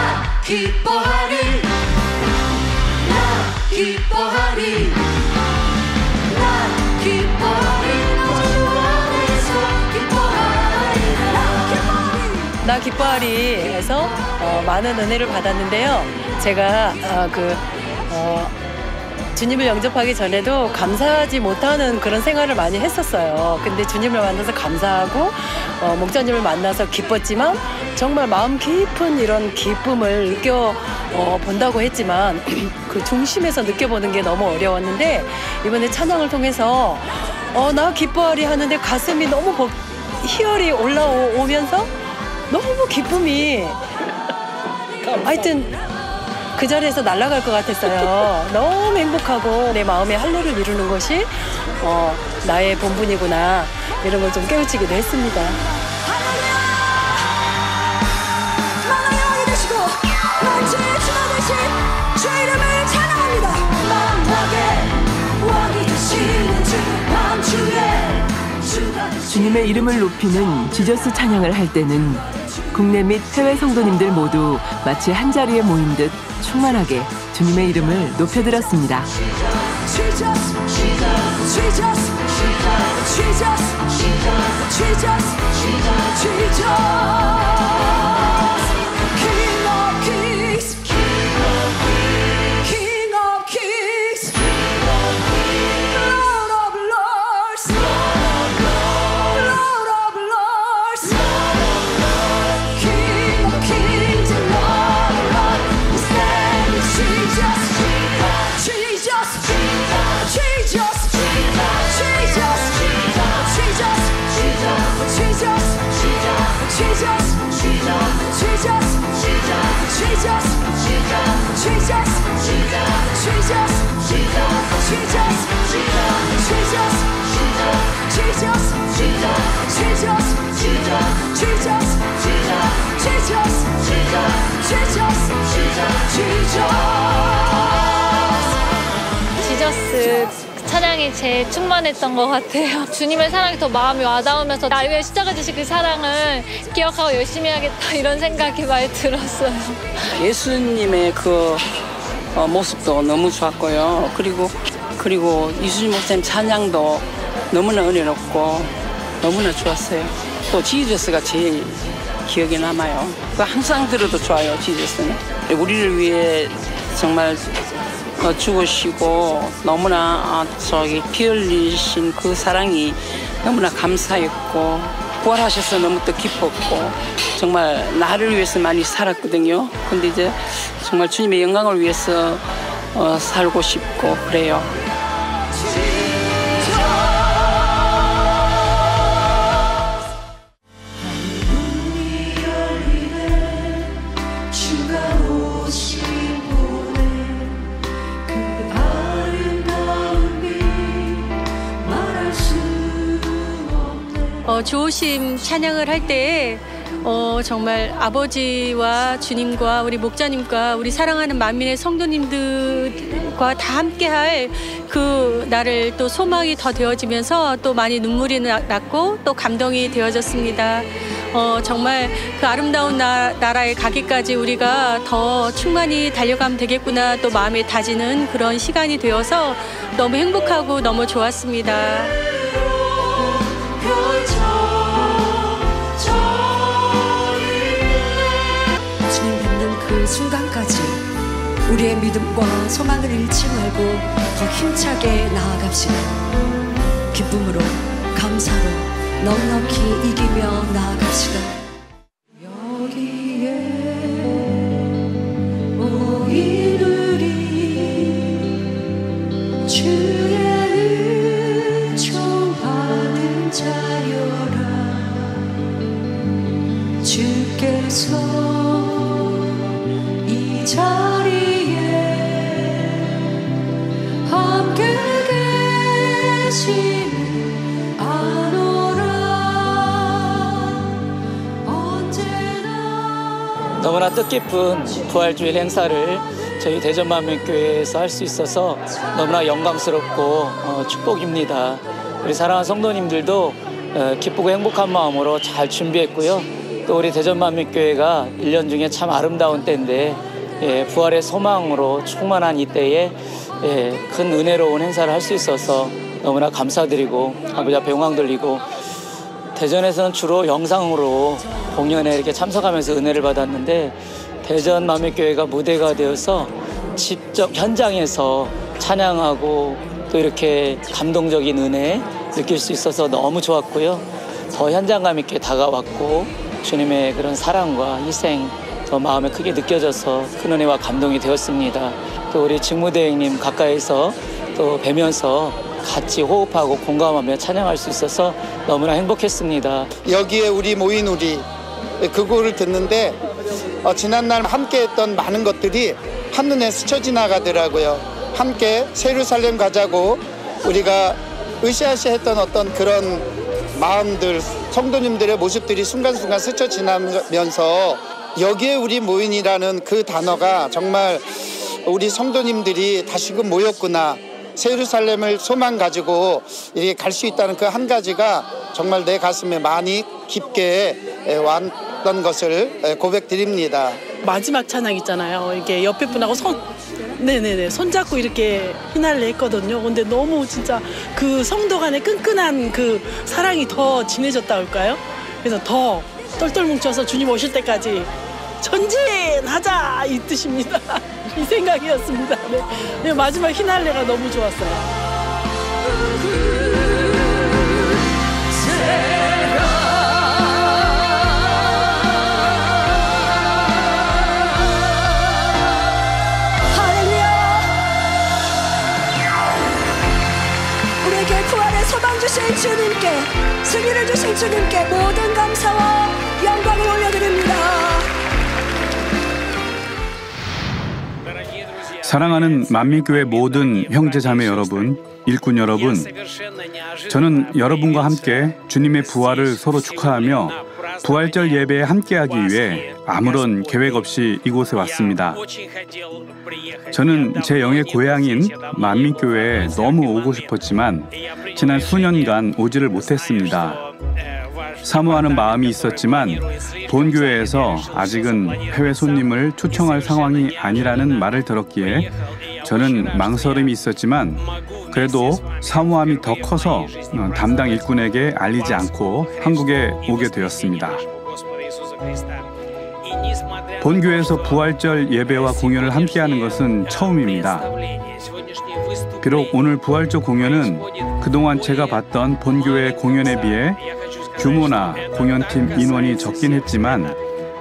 기뻐하리, 나 기뻐하리, 나 기뻐하리, 주 안에서 기뻐하리. 나 기뻐하리에서 많은 은혜를 받았는데요. 제가 주님을 영접하기 전에도 감사하지 못하는 그런 생활을 많이 했었어요. 근데 주님을 만나서 감사하고 목자님을 만나서 기뻤지만 정말 마음 깊은 이런 기쁨을 느껴 본다고 했지만 그 중심에서 느껴보는 게 너무 어려웠는데 이번에 찬양을 통해서 나 기뻐하리 하는데 가슴이 너무 희열이 올라오면서 너무 기쁨이 하여튼 그 자리에서 날아갈 것 같았어요. 너무 행복하고 내 마음의 할례를 이루는 것이 나의 본분이구나 이런 걸 좀 깨우치기도 했습니다. 주 이름을 찬양합니다. 왕이 되시는 주 왕주의 주님의 이름을 높이는 지저스 찬양을 할 때는 국내 및 해외 성도님들 모두 마치 한자리에 모인 듯 충만하게 주님의 이름을 높여드렸습니다. 지저스 찬양이 제일 충만했던 것 같아요. 주님의 사랑이 더 마음이 와닿으면서 나 위해 십자가 지신 그 사랑을 기억하고 열심히 해야겠다 이런 생각이 많이 들었어요. 예수님의 그 모습도 너무 좋았고요. 그리고 이수진 목사님 찬양도 너무나 은혜롭고 너무나 좋았어요. 또 지저스가 제일 기억에 남아요. 항상 들어도 좋아요. 지저스는 우리를 위해 정말 죽으시고 너무나 피 흘리신 그 사랑이 너무나 감사했고 부활하셔서 너무 또 기뻤고 정말 나를 위해서 많이 살았거든요. 근데 이제 정말 주님의 영광을 위해서 살고 싶고 그래요. 주오심 찬양을 할 때 정말 아버지와 주님과 우리 목자님과 우리 사랑하는 만민의 성도님들과 다 함께할 그 나를 또 소망이 더 되어지면서 또 많이 눈물이 났고 또 감동이 되어졌습니다. 정말 그 아름다운 나라에 가기까지 우리가 더 충만히 달려가면 되겠구나 또 마음에 다지는 그런 시간이 되어서 너무 행복하고 너무 좋았습니다. 주님 뵙는 그 순간까지 우리의 믿음과 소망을 잃지 말고 더 힘차게 나아갑시다. 기쁨으로 감사로 넉넉히 이기며 나아갑시다. 여기에 모이누리 주의 은총받은 자여라. 주께서 이 자리에 함께 계시는 아노라. 언제나 너무나 뜻깊은 부활주일 행사를 저희 대전만민교회에서 할 수 있어서 너무나 영광스럽고 축복입니다. 우리 사랑하는 성도님들도 기쁘고 행복한 마음으로 잘 준비했고요. 또 우리 대전만민교회가 1년 중에 참 아름다운 때인데 부활의 소망으로 충만한 이때에 큰 은혜로운 행사를 할 수 있어서 너무나 감사드리고 아버지 앞에 영광 돌리고 대전에서는 주로 영상으로 공연에 이렇게 참석하면서 은혜를 받았는데 대전만민교회가 무대가 되어서 직접 현장에서 찬양하고 또 이렇게 감동적인 은혜 느낄 수 있어서 너무 좋았고요. 더 현장감 있게 다가왔고 주님의 그런 사랑과 희생 더 마음에 크게 느껴져서 큰 은혜와 감동이 되었습니다. 또 우리 직무대행님 가까이서 또 뵈면서 같이 호흡하고 공감하며 찬양할 수 있어서 너무나 행복했습니다. 여기에 우리 모인 그거를 듣는데 지난날 함께했던 많은 것들이 한눈에 스쳐 지나가더라고요. 함께 예루살렘 가자고 우리가 으쌰으쌰했던 어떤 그런 마음들, 성도님들의 모습들이 순간순간 스쳐 지나면서 여기에 우리 모인이라는 그 단어가 정말 우리 성도님들이 다시금 모였구나, 예루살렘을 소망 가지고 이렇게 갈 수 있다는 그 한 가지가 정말 내 가슴에 많이 깊게 왔던 것을 고백드립니다. 마지막 찬양 있잖아요. 이렇게 옆에 분하고 손잡고 이렇게 휘날레 했거든요. 근데 너무 진짜 그 성도 간의 끈끈한 그 사랑이 더 진해졌다 할까요? 그래서 더 똘똘 뭉쳐서 주님 오실 때까지 전진하자 이 뜻입니다. 이 생각이었습니다. 네. 마지막 휘날레가 너무 좋았어요. 우리에게 부활의 소망 주신 주님께, 승리를 주신 주님께 모든 감사와 영광을 올려드립니다. 사랑하는 만민교회 모든 형제자매 여러분, 일꾼 여러분, 저는 여러분과 함께 주님의 부활을 서로 축하하며 부활절 예배에 함께하기 위해 아무런 계획 없이 이곳에 왔습니다. 저는 제 영의 고향인 만민교회에 너무 오고 싶었지만 지난 수년간 오지를 못했습니다. 사모하는 마음이 있었지만 본교회에서 아직은 해외 손님을 초청할 상황이 아니라는 말을 들었기에 저는 망설임이 있었지만 그래도 사모함이 더 커서 담당 일꾼에게 알리지 않고 한국에 오게 되었습니다. 본교회에서 부활절 예배와 공연을 함께하는 것은 처음입니다. 비록 오늘 부활절 공연은 그동안 제가 봤던 본교회 공연에 비해 규모나 공연팀 인원이 적긴 했지만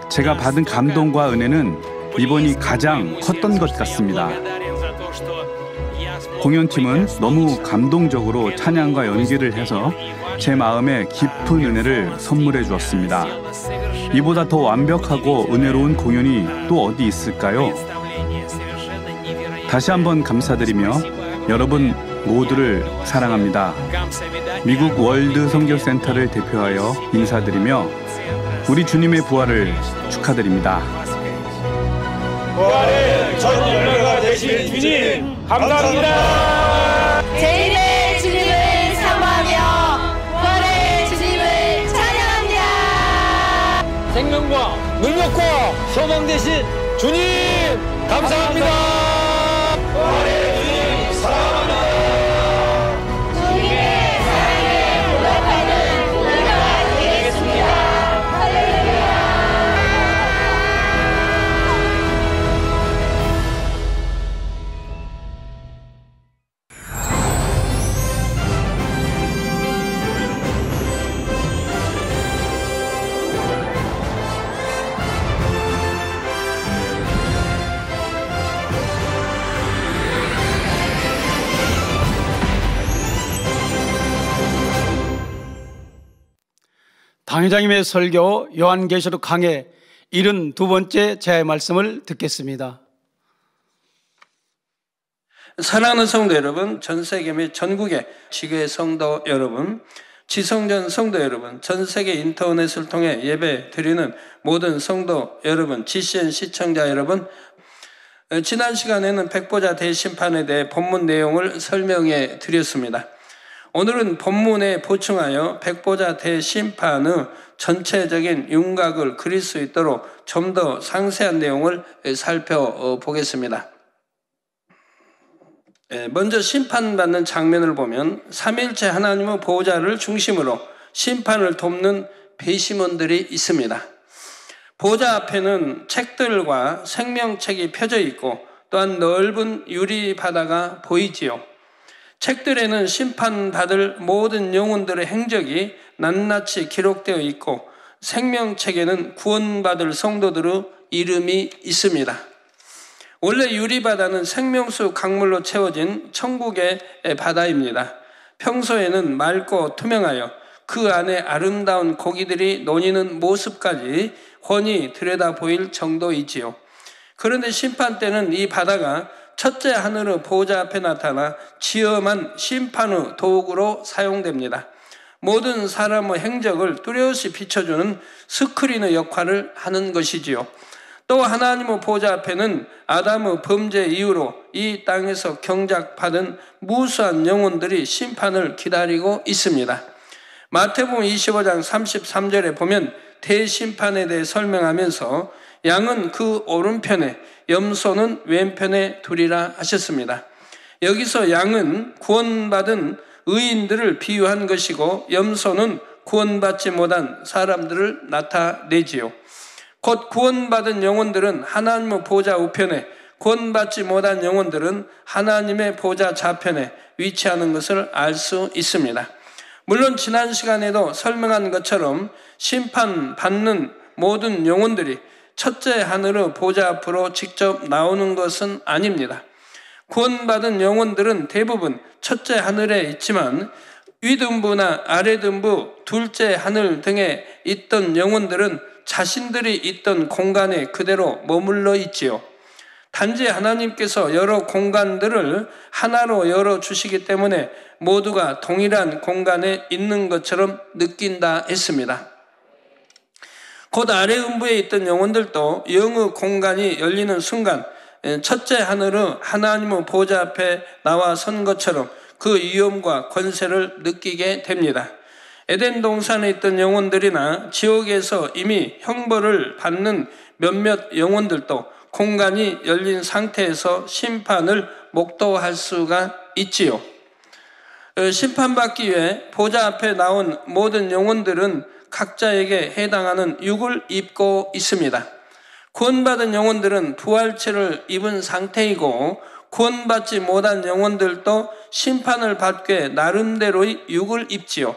제가 받은 감동과 은혜는 이번이 가장 컸던 것 같습니다. 공연팀은 너무 감동적으로 찬양과 연기를 해서 제 마음에 깊은 은혜를 선물해 주었습니다. 이보다 더 완벽하고 은혜로운 공연이 또 어디 있을까요? 다시 한번 감사드리며 여러분 모두를 사랑합니다. 미국 월드 선교센터를 대표하여 인사드리며 우리 주님의 부활을 축하드립니다. 부활의 첫 열매가 되신 주님 감사합니다. 제1의 주님을 사모하며 부활의 주님을 찬양합니다. 생명과 능력과 소망 되신 주님 감사합니다. 부활의 주님 사랑합니다. 주님의 사랑에 보답하는 우리가 되겠습니다. 할렐루야. 당회장님의 설교 요한계시록 강해 72번째 제 말씀을 듣겠습니다. 사랑하는 성도 여러분, 전 세계 및 전국의 지교회 성도 여러분, 지성전 성도 여러분, 전 세계 인터넷을 통해 예배 드리는 모든 성도 여러분, GCN 시청자 여러분, 지난 시간에는 백보자 대심판에 대해 본문 내용을 설명해 드렸습니다. 오늘은 본문에 보충하여 백보자 대심판의 전체적인 윤곽을 그릴 수 있도록 좀 더 상세한 내용을 살펴보겠습니다. 먼저 심판받는 장면을 보면 삼위일체 하나님의 보호자를 중심으로 심판을 돕는 배심원들이 있습니다. 보호자 앞에는 책들과 생명책이 펴져 있고 또한 넓은 유리 바다가 보이지요. 책들에는 심판받을 모든 영혼들의 행적이 낱낱이 기록되어 있고 생명책에는 구원받을 성도들의 이름이 있습니다. 원래 유리바다는 생명수 강물로 채워진 천국의 바다입니다. 평소에는 맑고 투명하여 그 안에 아름다운 고기들이 논이는 모습까지 훤히 들여다 보일 정도이지요. 그런데 심판 때는 이 바다가 첫째 하늘의 보좌 앞에 나타나 지엄한 심판의 도구로 사용됩니다. 모든 사람의 행적을 뚜렷이 비춰주는 스크린의 역할을 하는 것이지요. 또 하나님의 보좌 앞에는 아담의 범죄 이후로 이 땅에서 경작받은 무수한 영혼들이 심판을 기다리고 있습니다. 마태복음 25장 33절에 보면 대심판에 대해 설명하면서 양은 그 오른편에 염소는 왼편에 두리라 하셨습니다. 여기서 양은 구원받은 의인들을 비유한 것이고 염소는 구원받지 못한 사람들을 나타내지요. 곧 구원받은 영혼들은 하나님의 보좌 우편에, 구원받지 못한 영혼들은 하나님의 보좌 좌편에 위치하는 것을 알 수 있습니다. 물론 지난 시간에도 설명한 것처럼 심판받는 모든 영혼들이 첫째 하늘의 보좌 앞으로 직접 나오는 것은 아닙니다. 구원받은 영혼들은 대부분 첫째 하늘에 있지만 위등부나 아래등부, 둘째 하늘 등에 있던 영혼들은 자신들이 있던 공간에 그대로 머물러 있지요. 단지 하나님께서 여러 공간들을 하나로 열어주시기 때문에 모두가 동일한 공간에 있는 것처럼 느낀다 했습니다. 곧 아래 음부에 있던 영혼들도 영의 공간이 열리는 순간 첫째 하늘의 하나님의 보좌 앞에 나와 선 것처럼 그 위엄과 권세를 느끼게 됩니다. 에덴 동산에 있던 영혼들이나 지옥에서 이미 형벌을 받는 몇몇 영혼들도 공간이 열린 상태에서 심판을 목도할 수가 있지요. 심판받기 위해 보좌 앞에 나온 모든 영혼들은 각자에게 해당하는 육을 입고 있습니다. 구원받은 영혼들은 부활체를 입은 상태이고 구원받지 못한 영혼들도 심판을 받기 위해 나름대로의 육을 입지요.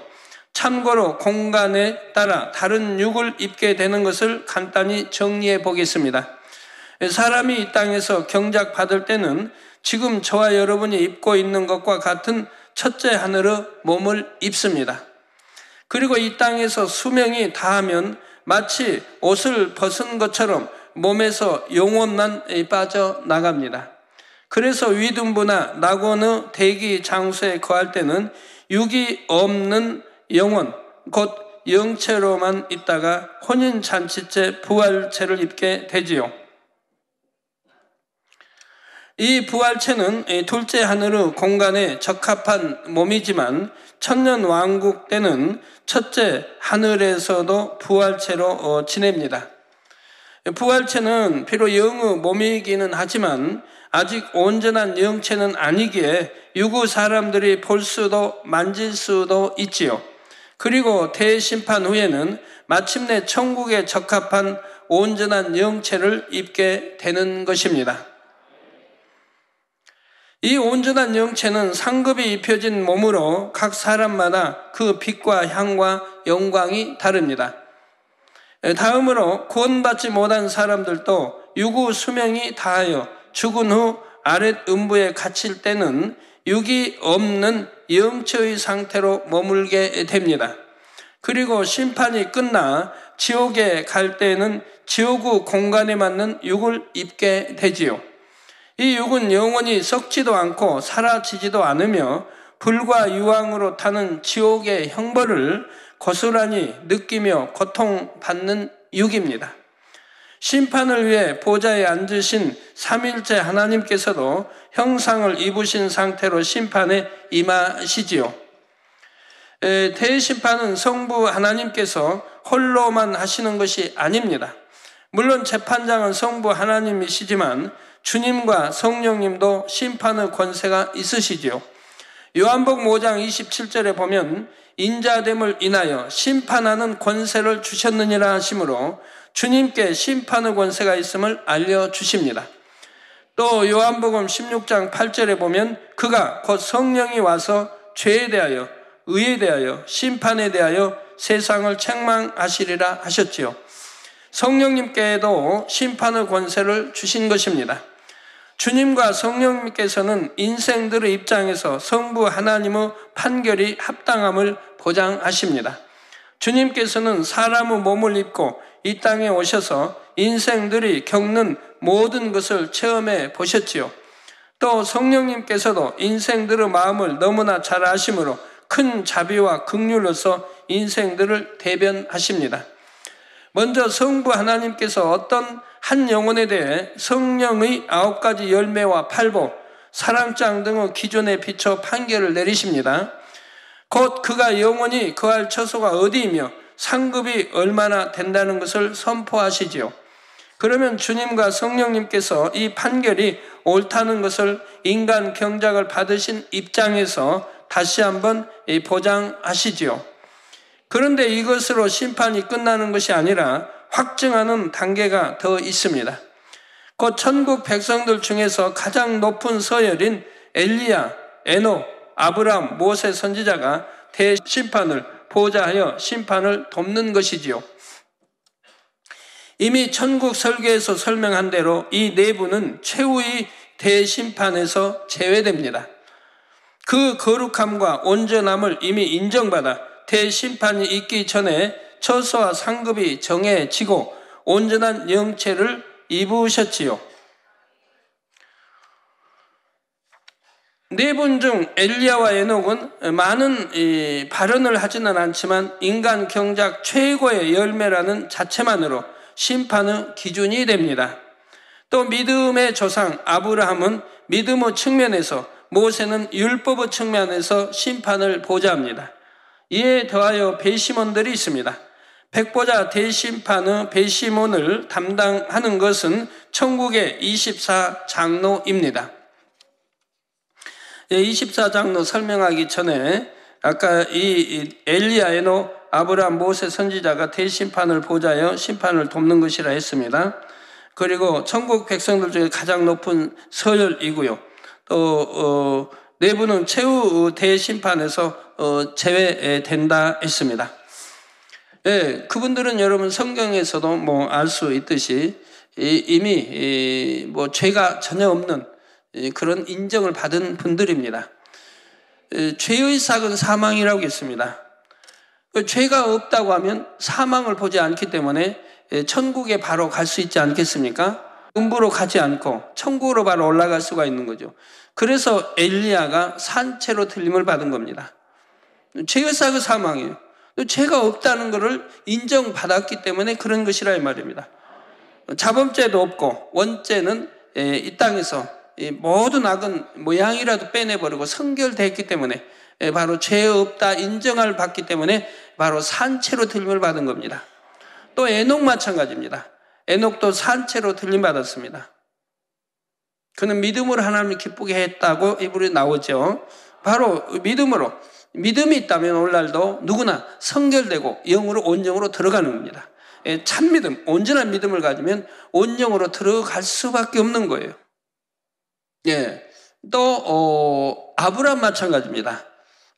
참고로 공간에 따라 다른 육을 입게 되는 것을 간단히 정리해 보겠습니다. 사람이 이 땅에서 경작받을 때는 지금 저와 여러분이 입고 있는 것과 같은 첫째 하늘의 몸을 입습니다. 그리고 이 땅에서 수명이 다하면 마치 옷을 벗은 것처럼 몸에서 영혼만 빠져나갑니다. 그래서 위등부나 낙원의 대기 장소에 거할 때는 육이 없는 영혼, 곧 영체로만 있다가 혼인잔치째 부활체를 입게 되지요. 이 부활체는 둘째 하늘의 공간에 적합한 몸이지만 천년왕국 때는 첫째 하늘에서도 부활체로 지냅니다. 부활체는 비록 영의 몸이기는 하지만 아직 온전한 영체는 아니기에 육의 사람들이 볼 수도 만질 수도 있지요. 그리고 대심판 후에는 마침내 천국에 적합한 온전한 영체를 입게 되는 것입니다. 이 온전한 영체는 상급이 입혀진 몸으로 각 사람마다 그 빛과 향과 영광이 다릅니다. 다음으로 구원받지 못한 사람들도 육의 수명이 다하여 죽은 후 아랫 음부에 갇힐 때는 육이 없는 영체의 상태로 머물게 됩니다. 그리고 심판이 끝나 지옥에 갈 때는 지옥의 공간에 맞는 육을 입게 되지요. 이 육은 영원히 썩지도 않고 사라지지도 않으며 불과 유황으로 타는 지옥의 형벌을 고스란히 느끼며 고통받는 육입니다. 심판을 위해 보좌에 앉으신 삼일째 하나님께서도 형상을 입으신 상태로 심판에 임하시지요. 대심판은 성부 하나님께서 홀로만 하시는 것이 아닙니다. 물론 재판장은 성부 하나님이시지만 주님과 성령님도 심판의 권세가 있으시지요. 요한복음 5장 27절에 보면 인자됨을 인하여 심판하는 권세를 주셨느니라 하시므로 주님께 심판의 권세가 있음을 알려주십니다. 또 요한복음 16장 8절에 보면 그가 곧 성령이 와서 죄에 대하여 의에 대하여 심판에 대하여 세상을 책망하시리라 하셨지요. 성령님께도 심판의 권세를 주신 것입니다. 주님과 성령님께서는 인생들의 입장에서 성부 하나님의 판결이 합당함을 보장하십니다. 주님께서는 사람의 몸을 입고 이 땅에 오셔서 인생들이 겪는 모든 것을 체험해 보셨지요. 또 성령님께서도 인생들의 마음을 너무나 잘 아심으로 큰 자비와 긍휼로서 인생들을 대변하십니다. 먼저 성부 하나님께서 어떤 한 영혼에 대해 성령의 9가지 열매와 팔보, 사랑장 등의 기준에 비춰 판결을 내리십니다. 곧 그가 영원히 거할 처소가 어디이며 상급이 얼마나 된다는 것을 선포하시지요. 그러면 주님과 성령님께서 이 판결이 옳다는 것을 인간 경작을 받으신 입장에서 다시 한번 보장하시지요. 그런데 이것으로 심판이 끝나는 것이 아니라 확증하는 단계가 더 있습니다. 곧 천국 백성들 중에서 가장 높은 서열인 엘리야, 에녹, 아브람, 모세 선지자가 대심판을 보좌하여 심판을 돕는 것이지요. 이미 천국 설계에서 설명한 대로 이 네 분은 최후의 대심판에서 제외됩니다. 그 거룩함과 온전함을 이미 인정받아 대심판이 있기 전에 처소와 상급이 정해지고 온전한 영체를 입으셨지요. 네 분 중 엘리야와 에녹은 많은 발언을 하지는 않지만 인간 경작 최고의 열매라는 자체만으로 심판의 기준이 됩니다. 또 믿음의 조상 아브라함은 믿음의 측면에서, 모세는 율법의 측면에서 심판을 보좌합니다. 이에 더하여 배심원들이 있습니다. 백보자 대심판의 배심원을 담당하는 것은 천국의 24장로입니다. 24장로 설명하기 전에 아까 이 엘리야, 에녹, 아브라함, 모세 선지자가 대심판을 보좌하여 심판을 돕는 것이라 했습니다. 그리고 천국 백성들 중에 가장 높은 서열이고요. 또 네 분은 최후 대심판에서 제외된다 했습니다. 예, 그분들은 여러분 성경에서도 뭐 알 수 있듯이 이미 뭐 죄가 전혀 없는 그런 인정을 받은 분들입니다. 죄의 삭은 사망이라고 했습니다. 죄가 없다고 하면 사망을 보지 않기 때문에 천국에 바로 갈 수 있지 않겠습니까? 음부로 가지 않고 천국으로 바로 올라갈 수가 있는 거죠. 그래서 엘리야가 산채로 틀림을 받은 겁니다. 죄의 삭은 사망이에요. 죄가 없다는 것을 인정받았기 때문에 그런 것이라 이 말입니다. 자범죄도 없고 원죄는 이 땅에서 모든 악은 모양이라도 빼내버리고 성결됐기 때문에 바로 죄 없다 인정을 받기 때문에 바로 산채로 틀림을 받은 겁니다. 또 에녹 마찬가지입니다. 에녹도 산채로 틀림 받았습니다. 그는 믿음으로 하나님을 기쁘게 했다고 이불이 나오죠. 바로 믿음으로, 믿음이 있다면 오늘날도 누구나 성결되고 영으로 온영으로 들어가는 겁니다. 참 믿음, 온전한 믿음을 가지면 온영으로 들어갈 수밖에 없는 거예요. 예, 또 아브라함 마찬가지입니다.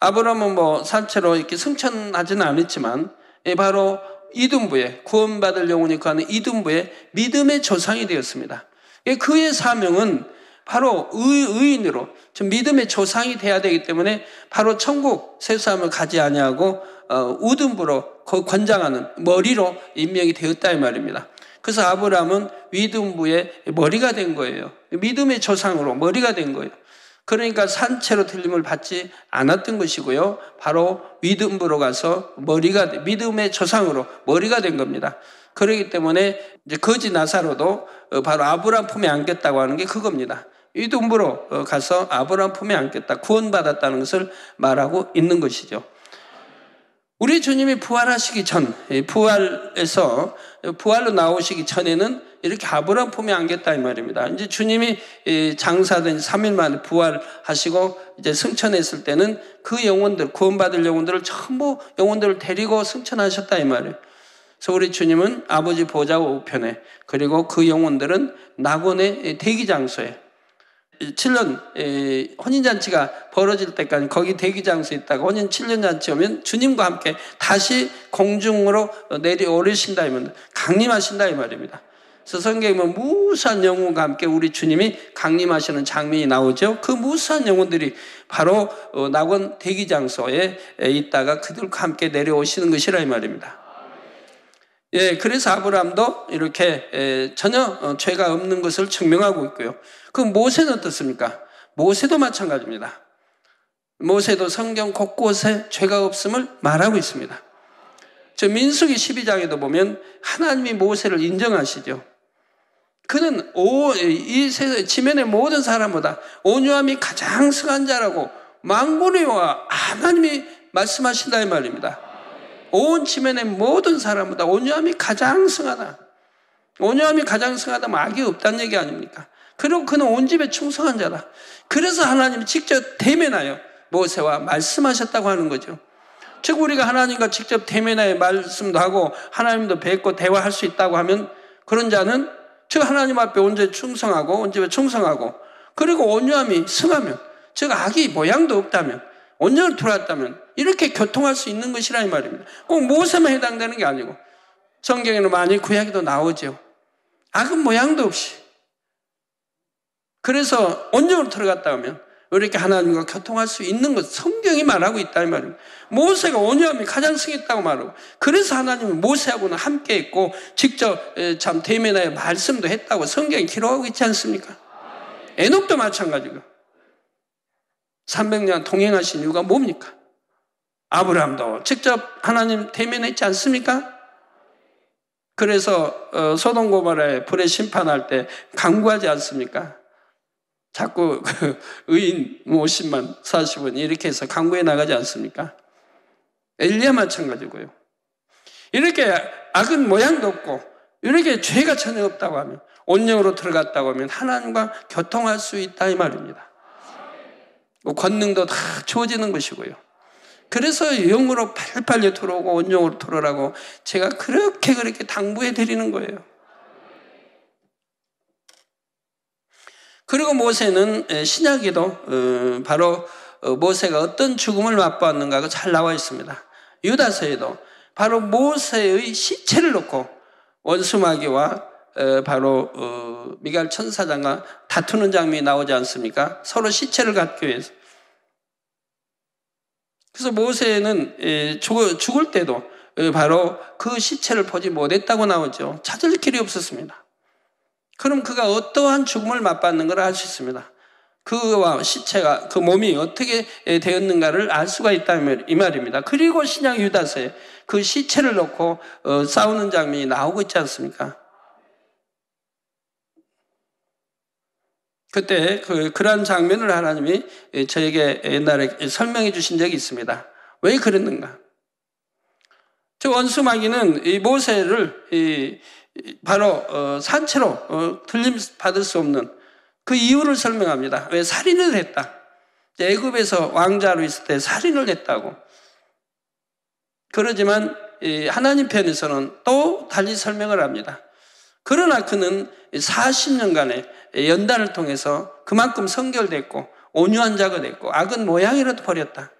아브라함은 뭐 산채로 이렇게 승천하지는 않았지만 바로 이둔부에, 구원받을 영혼이 거하는 이둔부에 믿음의 조상이 되었습니다. 그의 사명은 바로 의인으로 믿음의 조상이 돼야 되기 때문에 바로 천국 세수함을 가지 아니하고 우둔부로 권장하는 머리로 임명이 되었다 이 말입니다. 그래서 아브라함은 위둔부의 머리가 된 거예요. 믿음의 조상으로 머리가 된 거예요. 그러니까 산채로 틀림을 받지 않았던 것이고요. 바로 위둔부로 가서 믿음의 조상으로 머리가 된 겁니다. 그렇기 때문에 이제 거지 나사로도 바로 아브라함 품에 안겼다고 하는 게 그겁니다. 위둔부로 가서 아브라함 품에 안겼다, 구원받았다는 것을 말하고 있는 것이죠. 우리 주님이 부활하시기 전, 부활로 나오시기 전에는 이렇게 아브라함 품에 안겼다 이 말입니다. 이제 주님이 장사된 3일 만에 부활하시고 이제 승천했을 때는 그 영혼들, 구원받을 영혼들을 전부 영혼들을 데리고 승천하셨다 이 말이에요. 그래서 우리 주님은 아버지 보좌 우편에, 그리고 그 영혼들은 낙원의 대기 장소에 7년 혼인잔치가 벌어질 때까지 거기 대기장소에 있다가 혼인 7년 잔치 오면 주님과 함께 다시 공중으로 내려오르신다 하면 강림하신다 이 말입니다. 그래서 성경에 보면 무수한 영혼과 함께 우리 주님이 강림하시는 장면이 나오죠. 그 무수한 영혼들이 바로 낙원 대기장소에 있다가 그들과 함께 내려오시는 것이라 이 말입니다. 예, 그래서 아브라함도 이렇게 전혀 죄가 없는 것을 증명하고 있고요. 그 모세는 어떻습니까? 모세도 마찬가지입니다. 모세도 성경 곳곳에 죄가 없음을 말하고 있습니다. 저 민수기 12장에도 보면 하나님이 모세를 인정하시죠. 그는 이 세상 지면의 모든 사람보다 온유함이 가장 승한 자라고 망군이와 하나님이 말씀하신다 이 말입니다. 온 지면의 모든 사람보다 온유함이 가장 승하다. 온유함이 가장 승하다면 악이 없다는 얘기 아닙니까? 그리고 그는 온 집에 충성한 자다. 그래서 하나님이 직접 대면하여 모세와 말씀하셨다고 하는 거죠. 즉 우리가 하나님과 직접 대면하여 말씀도 하고 하나님도 뵙고 대화할 수 있다고 하면 그런 자는 즉 하나님 앞에 온전히 충성하고 온 집에 충성하고 그리고 온유함이 승하면 즉 악이 모양도 없다면 온전히 돌아왔다면 이렇게 교통할 수 있는 것이라 이 말입니다. 꼭 모세만 해당되는 게 아니고 성경에는 많이 구약에도 나오죠. 악은 모양도 없이 그래서 온전으로 들어갔다 하면 이렇게 하나님과 교통할 수 있는 것 성경이 말하고 있다 이 말입니다. 모세가 온유함이 가장 승했다고 말하고 그래서 하나님은 모세하고는 함께 있고 직접 참 대면하여 말씀도 했다고 성경이 기록하고 있지 않습니까? 에녹도 마찬가지고 300년 동행하신 이유가 뭡니까? 아브라함도 직접 하나님 대면했지 않습니까? 그래서 소돔 고모라에 불에 심판할 때 강구하지 않습니까? 자꾸 의인 50만 40원 이렇게 해서 강구해 나가지 않습니까? 엘리야 마찬가지고요. 이렇게 악은 모양도 없고 이렇게 죄가 전혀 없다고 하면 온영으로 들어갔다고 하면 하나님과 교통할 수 있다 이 말입니다. 권능도 다 주어지는 것이고요. 그래서 영으로 빨리빨리 들어오고 온영으로 들어오라고 제가 그렇게 당부해 드리는 거예요. 그리고 모세는 신약에도 바로 모세가 어떤 죽음을 맛보았는가가 잘 나와 있습니다. 유다서에도 바로 모세의 시체를 놓고 원수마귀와 바로 미갈 천사장과 다투는 장면이 나오지 않습니까? 서로 시체를 갖기 위해서. 그래서 모세는 죽을 때도 바로 그 시체를 보지 못했다고 나오죠. 찾을 길이 없었습니다. 그럼 그가 어떠한 죽음을 맛봤는 걸 알 수 있습니다. 그와 시체가 그 몸이 어떻게 되었는가를 알 수가 있다 이 말입니다. 그리고 신약 유다서에 그 시체를 놓고 싸우는 장면이 나오고 있지 않습니까? 그때 그러한 장면을 하나님이 저에게 옛날에 설명해 주신 적이 있습니다. 왜 그랬는가? 저 원수마귀는 이 모세를 바로 산채로 들림받을 수 없는 그 이유를 설명합니다. 왜 살인을 했다. 애굽에서 왕자로 있을 때 살인을 했다고. 그러지만 하나님 편에서는 또 달리 설명을 합니다. 그러나 그는 40년간의 연단을 통해서 그만큼 성결됐고 온유한 자가 됐고 악은 모양이라도 버렸다.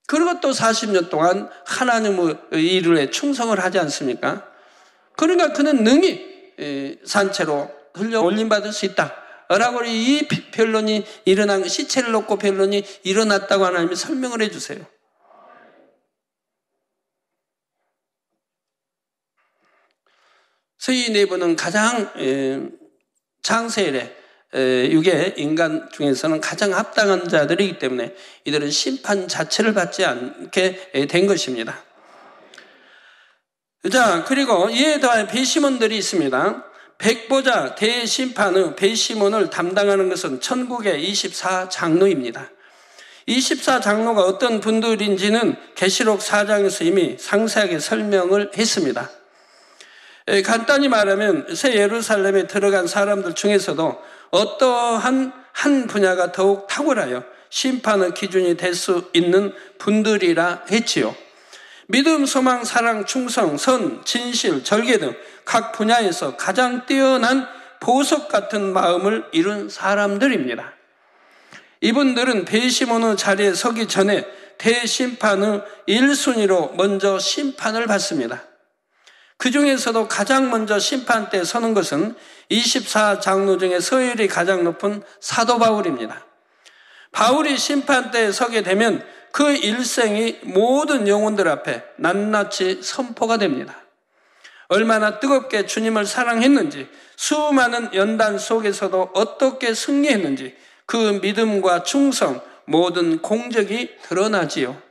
그리고 또 40년 동안 하나님의 일에 충성을 하지 않습니까? 그러니까 그는 능히 산채로 흘려 올림받을 수 있다 라고 이 변론이 일어난 시체를 놓고 변론이 일어났다고 하나님이 설명을 해주세요. 서희 내부는 가장 창세일에 육의 인간 중에서는 가장 합당한 자들이기 때문에 이들은 심판 자체를 받지 않게 된 것입니다. 자, 그리고 이에 더한 배심원들이 있습니다. 백보자 대심판의 배심원을 담당하는 것은 천국의 24장로입니다. 24장로가 어떤 분들인지는 계시록 4장에서 이미 상세하게 설명을 했습니다. 간단히 말하면 새 예루살렘에 들어간 사람들 중에서도 어떠한 한 분야가 더욱 탁월하여 심판의 기준이 될 수 있는 분들이라 했지요. 믿음, 소망, 사랑, 충성, 선, 진실, 절개 등 각 분야에서 가장 뛰어난 보석 같은 마음을 이룬 사람들입니다. 이분들은 배심원의 자리에 서기 전에 대심판의 1순위로 먼저 심판을 받습니다. 그 중에서도 가장 먼저 심판대에 서는 것은 24장로 중에 서열이 가장 높은 사도 바울입니다. 바울이 심판대에 서게 되면 그 일생이 모든 영혼들 앞에 낱낱이 선포가 됩니다. 얼마나 뜨겁게 주님을 사랑했는지, 수많은 연단 속에서도 어떻게 승리했는지 그 믿음과 충성, 모든 공적이 드러나지요.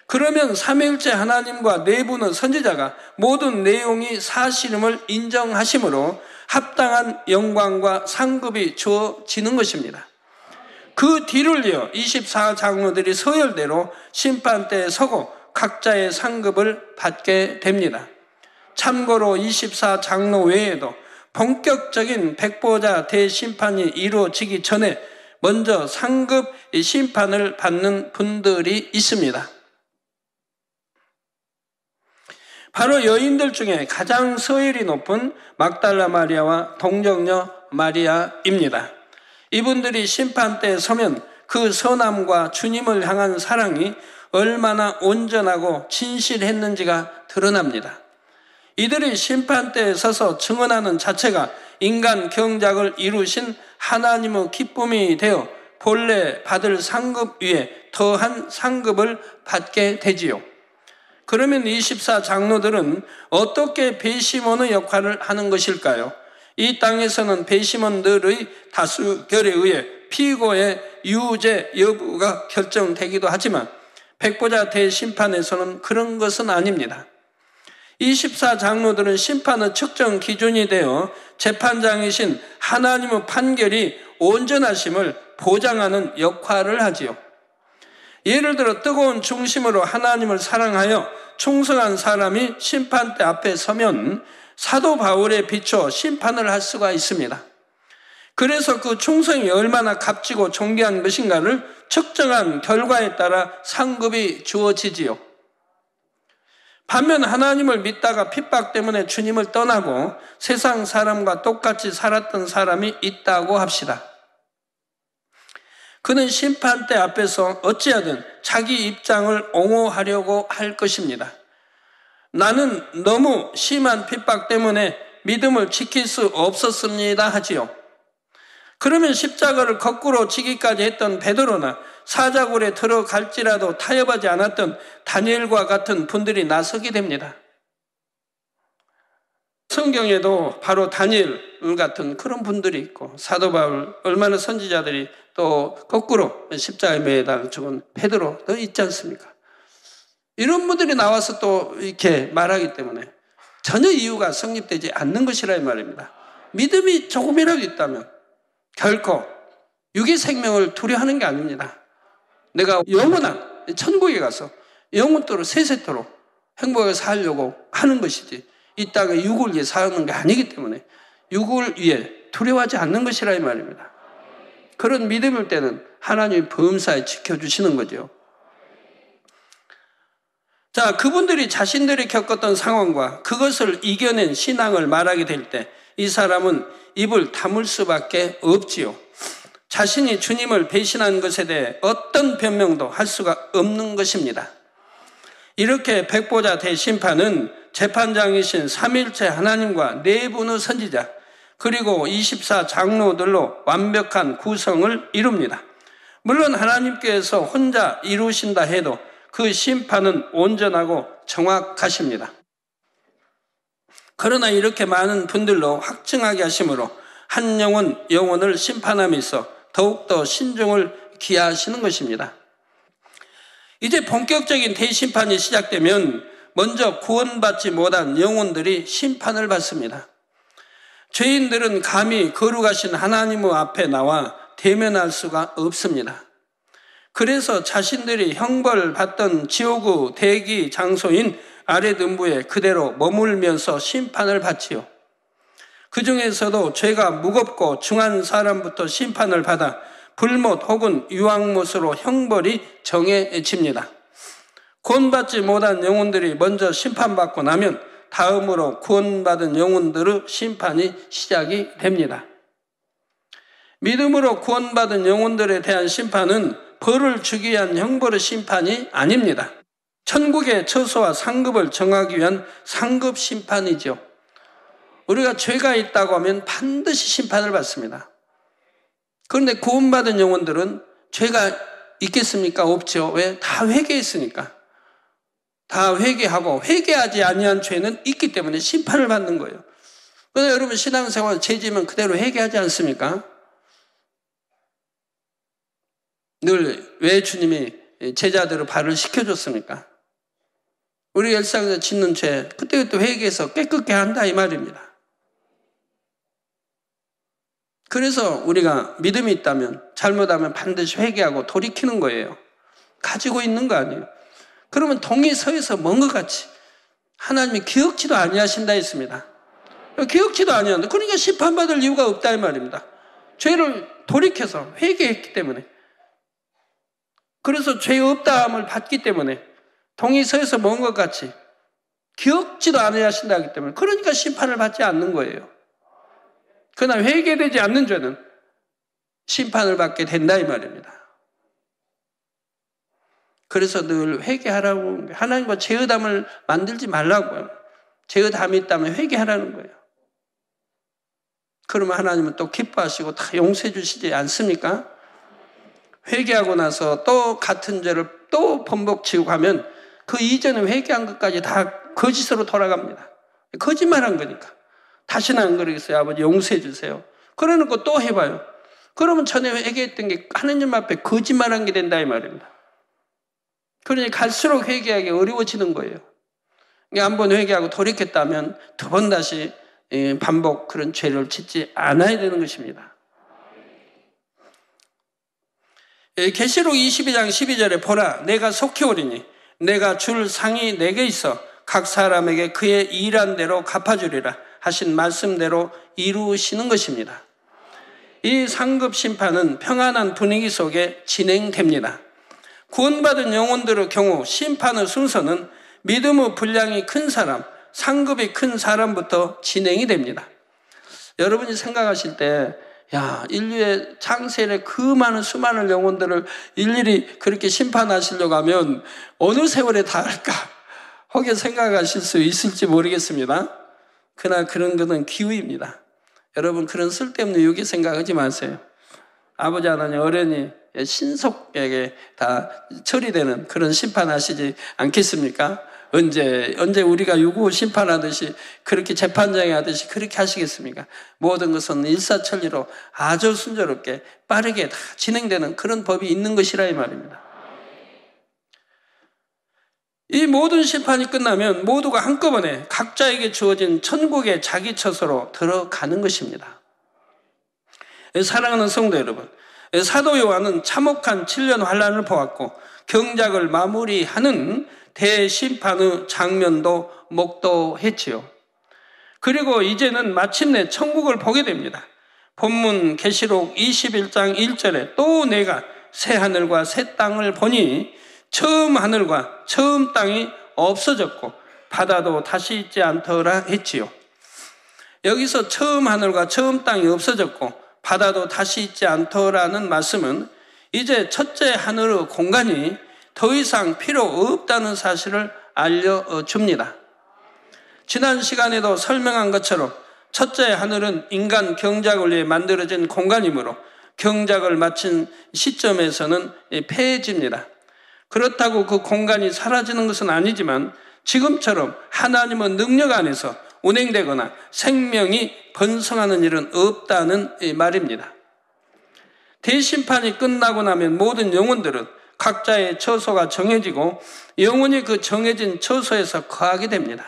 그러면 삼위일체 하나님과 내분의 선지자가 모든 내용이 사실임을 인정하심으로 합당한 영광과 상급이 주어지는 것입니다. 그 뒤를 이어 24장로들이 서열대로 심판대에 서고 각자의 상급을 받게 됩니다. 참고로 24장로 외에도 본격적인 백보자 대심판이 이루어지기 전에 먼저 상급 심판을 받는 분들이 있습니다. 바로 여인들 중에 가장 서열이 높은 막달라 마리아와 동정녀 마리아입니다. 이분들이 심판대에 서면 그 선함과 주님을 향한 사랑이 얼마나 온전하고 진실했는지가 드러납니다. 이들이 심판대에 서서 증언하는 자체가 인간 경작을 이루신 하나님의 기쁨이 되어 본래 받을 상급 위에 더한 상급을 받게 되지요. 그러면 24장로들은 어떻게 배심원의 역할을 하는 것일까요? 이 땅에서는 배심원들의 다수결에 의해 피고의 유죄 여부가 결정되기도 하지만 백보자 대심판에서는 그런 것은 아닙니다. 24장로들은 심판의 측정 기준이 되어 재판장이신 하나님의 판결이 온전하심을 보장하는 역할을 하지요. 예를 들어 뜨거운 중심으로 하나님을 사랑하여 충성한 사람이 심판대 앞에 서면 사도 바울에 비춰 심판을 할 수가 있습니다. 그래서 그 충성이 얼마나 값지고 존귀한 것인가를 측정한 결과에 따라 상급이 주어지지요. 반면 하나님을 믿다가 핍박 때문에 주님을 떠나고 세상 사람과 똑같이 살았던 사람이 있다고 합시다. 그는 심판대 앞에서 어찌하든 자기 입장을 옹호하려고 할 것입니다. 나는 너무 심한 핍박 때문에 믿음을 지킬 수 없었습니다 하지요. 그러면 십자가를 거꾸로 지기까지 했던 베드로나 사자굴에 들어갈지라도 타협하지 않았던 다니엘과 같은 분들이 나서게 됩니다. 성경에도 바로 다니엘 같은 그런 분들이 있고 사도 바울, 얼마나 선지자들이 또 거꾸로 십자가에 매달려 죽은 베드로도 있지 않습니까? 이런 분들이 나와서 또 이렇게 말하기 때문에 전혀 이유가 성립되지 않는 것이라 이 말입니다. 믿음이 조금이라도 있다면 결코 육의 생명을 두려워하는 게 아닙니다. 내가 영원한 천국에 가서 영원토록 세세토록 행복하게 살려고 하는 것이지 이 땅에 육을 위해 사는 게 아니기 때문에 육을 위해 두려워하지 않는 것이라 이 말입니다. 그런 믿음일 때는 하나님이 범사에 지켜주시는 거죠. 자, 그분들이 자신들이 겪었던 상황과 그것을 이겨낸 신앙을 말하게 될 때 이 사람은 입을 다물 수밖에 없지요. 자신이 주님을 배신한 것에 대해 어떤 변명도 할 수가 없는 것입니다. 이렇게 백보자 대심판은 재판장이신 삼위일체 하나님과 내분의 선지자 그리고 24장로들로 완벽한 구성을 이룹니다. 물론 하나님께서 혼자 이루신다 해도 그 심판은 온전하고 정확하십니다. 그러나 이렇게 많은 분들로 확증하게 하심으로 한 영혼을 심판함에 있어 더욱더 신중을 기하시는 것입니다. 이제 본격적인 대심판이 시작되면 먼저 구원받지 못한 영혼들이 심판을 받습니다. 죄인들은 감히 거룩하신 하나님 앞에 나와 대면할 수가 없습니다. 그래서 자신들이 형벌받던 지옥의 대기 장소인 아랫음부에 그대로 머물면서 심판을 받지요. 그 중에서도 죄가 무겁고 중한 사람부터 심판을 받아 불못 혹은 유황못으로 형벌이 정해집니다. 구원받지 못한 영혼들이 먼저 심판받고 나면 다음으로 구원받은 영혼들의 심판이 시작이 됩니다. 믿음으로 구원받은 영혼들에 대한 심판은 벌을 주기 위한 형벌의 심판이 아닙니다. 천국의 처소와 상급을 정하기 위한 상급 심판이죠. 우리가 죄가 있다고 하면 반드시 심판을 받습니다. 그런데 구원받은 영혼들은 죄가 있겠습니까? 없죠. 왜? 다 회개했으니까. 다 회개하고 회개하지 아니한 죄는 있기 때문에 심판을 받는 거예요. 그런데 여러분 신앙생활 죄 지으면 그대로 회개하지 않습니까? 늘 왜 주님이 제자들을 발을 시켜줬습니까? 우리 일상에서 짓는 죄 그때그때 회개해서 깨끗게 한다 이 말입니다. 그래서 우리가 믿음이 있다면 잘못하면 반드시 회개하고 돌이키는 거예요. 가지고 있는 거 아니에요. 그러면 동이 서에서 먼 것 같이 하나님이 기억지도 아니하신다 했습니다. 기억지도 아니하는데 그러니까 심판받을 이유가 없다 이 말입니다. 죄를 돌이켜서 회개했기 때문에, 그래서 죄 없다함을 받기 때문에 동이 서에서 먼 것 같이 기억지도 아니하신다 하기 때문에 그러니까 심판을 받지 않는 거예요. 그러나 회개되지 않는 죄는 심판을 받게 된다 이 말입니다. 그래서 늘 회개하라고, 하나님과 죄의담을 만들지 말라고요. 죄의담이 있다면 회개하라는 거예요. 그러면 하나님은 또 기뻐하시고 다 용서해 주시지 않습니까? 회개하고 나서 또 같은 죄를 또 번복치고 가면 그 이전에 회개한 것까지 다 거짓으로 돌아갑니다. 거짓말한 거니까. 다시는 안 그러겠어요. 아버지 용서해 주세요. 그러놓고 또 해봐요. 그러면 전에 회개했던 게 하나님 앞에 거짓말한 게 된다 이 말입니다. 그러니 갈수록 회개하기 어려워지는 거예요. 한번 회개하고 돌이켰다면 두 번 다시 반복 그런 죄를 짓지 않아야 되는 것입니다. 계시록 22장 12절에 보라 내가 속히 오리니 내가 줄 상이 내게 있어 각 사람에게 그의 일한 대로 갚아주리라 하신 말씀대로 이루시는 것입니다. 이 상급 심판은 평안한 분위기 속에 진행됩니다. 구원받은 영혼들의 경우 심판의 순서는 믿음의 분량이 큰 사람, 상급이 큰 사람부터 진행이 됩니다. 여러분이 생각하실 때 인류의 창세일에 그 많은 수많은 영혼들을 일일이 그렇게 심판하시려고 하면 어느 세월에 다 할까? 혹여 생각하실 수 있을지 모르겠습니다. 그러나 그런 것은 기우입니다. 여러분 그런 쓸데없는 유기 생각하지 마세요. 아버지 하나님 어련히 신속하게 다 처리되는 그런 심판하시지 않겠습니까? 언제 우리가 유구 심판하듯이 그렇게 재판장에 하듯이 그렇게 하시겠습니까? 모든 것은 일사천리로 아주 순조롭게 빠르게 다 진행되는 그런 법이 있는 것이라 이 말입니다. 이 모든 심판이 끝나면 모두가 한꺼번에 각자에게 주어진 천국의 자기 처소로 들어가는 것입니다. 사랑하는 성도 여러분, 사도 요한은 참혹한 7년 환란을 보았고 경작을 마무리하는 대심판의 장면도 목도했지요. 그리고 이제는 마침내 천국을 보게 됩니다. 본문 계시록 21장 1절에 또 내가 새 하늘과 새 땅을 보니 처음 하늘과 처음 땅이 없어졌고 바다도 다시 있지 않더라 했지요. 여기서 처음 하늘과 처음 땅이 없어졌고 바다도 다시 있지 않더라는 말씀은 이제 첫째 하늘의 공간이 더 이상 필요 없다는 사실을 알려줍니다. 지난 시간에도 설명한 것처럼 첫째 하늘은 인간 경작을 위해 만들어진 공간이므로 경작을 마친 시점에서는 폐해집니다. 그렇다고 그 공간이 사라지는 것은 아니지만 지금처럼 하나님의 능력 안에서 운행되거나 생명이 번성하는 일은 없다는 말입니다. 대심판이 끝나고 나면 모든 영혼들은 각자의 처소가 정해지고 영원히 그 정해진 처소에서 거하게 됩니다.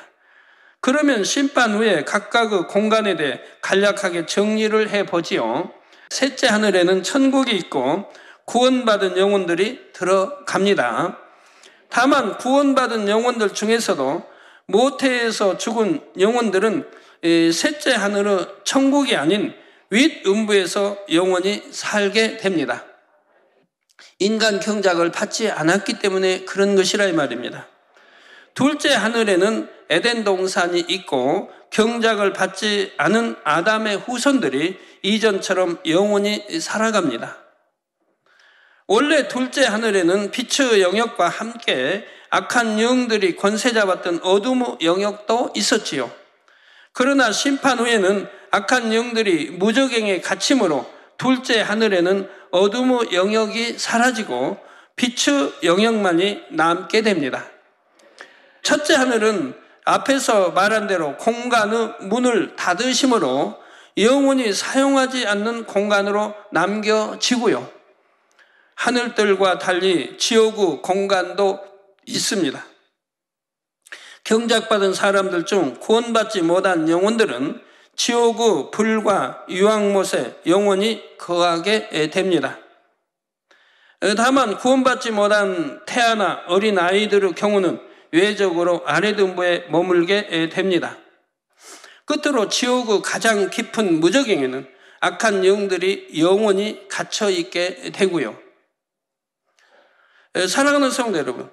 그러면 심판 후에 각각의 공간에 대해 간략하게 정리를 해보지요. 셋째 하늘에는 천국이 있고 구원받은 영혼들이 들어갑니다. 다만 구원받은 영혼들 중에서도 모태에서 죽은 영혼들은 셋째 하늘의 천국이 아닌 윗음부에서 영원히 살게 됩니다. 인간 경작을 받지 않았기 때문에 그런 것이라 이 말입니다. 둘째 하늘에는 에덴 동산이 있고 경작을 받지 않은 아담의 후손들이 이전처럼 영원히 살아갑니다. 원래 둘째 하늘에는 빛의 영역과 함께 악한 영들이 권세 잡았던 어둠의 영역도 있었지요. 그러나 심판 후에는 악한 영들이 무저갱에 갇힘으로 둘째 하늘에는 어둠의 영역이 사라지고 빛의 영역만이 남게 됩니다. 첫째 하늘은 앞에서 말한 대로 공간의 문을 닫으심으로 영원히 사용하지 않는 공간으로 남겨지고요. 하늘들과 달리 지옥의 공간도 있습니다. 경작받은 사람들 중 구원받지 못한 영혼들은 지옥의 불과 유황못에 영원히 거하게 됩니다. 다만 구원받지 못한 태아나 어린 아이들의 경우는 외적으로 아래등부에 머물게 됩니다. 끝으로 지옥의 가장 깊은 무저갱에는 악한 영들이 영원히 갇혀 있게 되고요. 사랑하는 성도 여러분,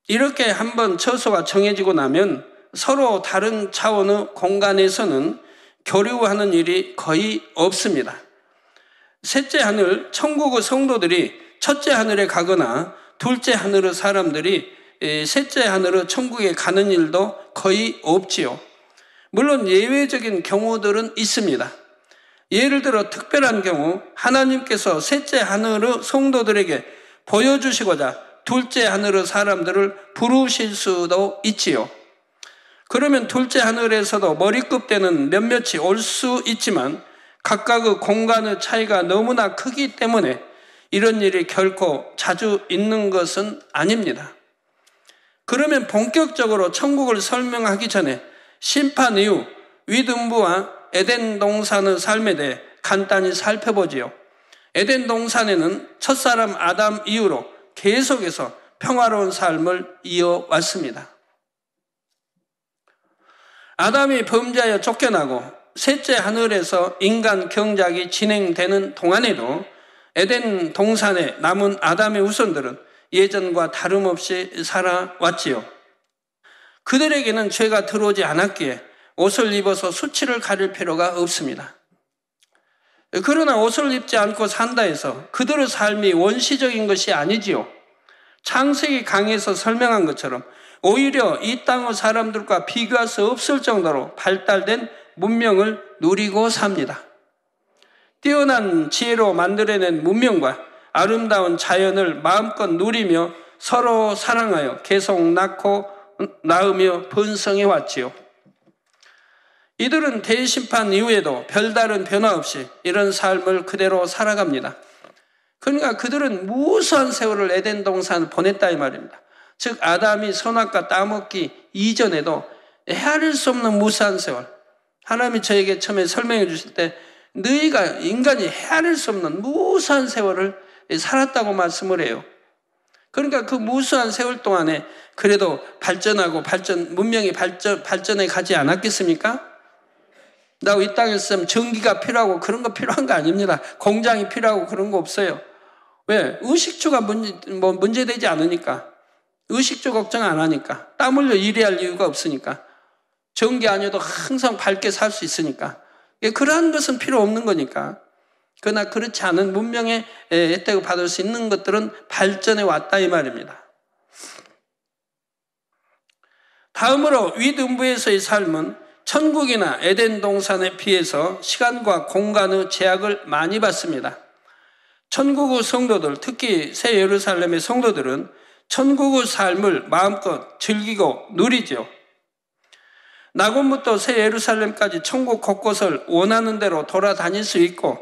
이렇게 한번 처소가 정해지고 나면 서로 다른 차원의 공간에서는 교류하는 일이 거의 없습니다. 셋째 하늘, 천국의 성도들이 첫째 하늘에 가거나 둘째 하늘의 사람들이 셋째 하늘의 천국에 가는 일도 거의 없지요. 물론 예외적인 경우들은 있습니다. 예를 들어 특별한 경우 하나님께서 셋째 하늘의 성도들에게 보여주시고자 둘째 하늘의 사람들을 부르실 수도 있지요. 그러면 둘째 하늘에서도 머리끝 되는 몇몇이 올 수 있지만 각각의 공간의 차이가 너무나 크기 때문에 이런 일이 결코 자주 있는 것은 아닙니다. 그러면 본격적으로 천국을 설명하기 전에 심판 이후 위등부와 에덴 동산의 삶에 대해 간단히 살펴보지요. 에덴 동산에는 첫사람 아담 이후로 계속해서 평화로운 삶을 이어왔습니다. 아담이 범죄하여 쫓겨나고 셋째 하늘에서 인간 경작이 진행되는 동안에도 에덴 동산에 남은 아담의 후손들은 예전과 다름없이 살아왔지요. 그들에게는 죄가 들어오지 않았기에 옷을 입어서 수치를 가릴 필요가 없습니다. 그러나 옷을 입지 않고 산다 해서 그들의 삶이 원시적인 것이 아니지요. 창세기 강에서 설명한 것처럼 오히려 이 땅의 사람들과 비교할 수 없을 정도로 발달된 문명을 누리고 삽니다. 뛰어난 지혜로 만들어낸 문명과 아름다운 자연을 마음껏 누리며 서로 사랑하여 계속 낳고 낳으며 번성해 왔지요. 이들은 대심판 이후에도 별다른 변화 없이 이런 삶을 그대로 살아갑니다. 그러니까 그들은 무수한 세월을 에덴 동산을 보냈다 이 말입니다. 즉 아담이 선악과 따먹기 이전에도 헤아릴 수 없는 무수한 세월, 하나님이 저에게 처음에 설명해 주실 때 너희가 인간이 헤아릴 수 없는 무수한 세월을 살았다고 말씀을 해요. 그러니까 그 무수한 세월 동안에 그래도 발전하고 문명이 발전해 가지 않았겠습니까? 나 이 땅에 있으면 전기가 필요하고 그런 거 필요한 거 아닙니다. 공장이 필요하고 그런 거 없어요. 왜? 의식주가 문제되지 않으니까. 의식주 걱정 안 하니까. 땀 흘려 일해야 할 이유가 없으니까. 전기 아니어도 항상 밝게 살 수 있으니까. 그러한 것은 필요 없는 거니까. 그러나 그렇지 않은 문명의 혜택을 받을 수 있는 것들은 발전해 왔다 이 말입니다. 다음으로 위등부에서의 삶은 천국이나 에덴 동산에 비해서 시간과 공간의 제약을 많이 받습니다. 천국의 성도들, 특히 새 예루살렘의 성도들은 천국의 삶을 마음껏 즐기고 누리죠. 낙원부터 새 예루살렘까지 천국 곳곳을 원하는 대로 돌아다닐 수 있고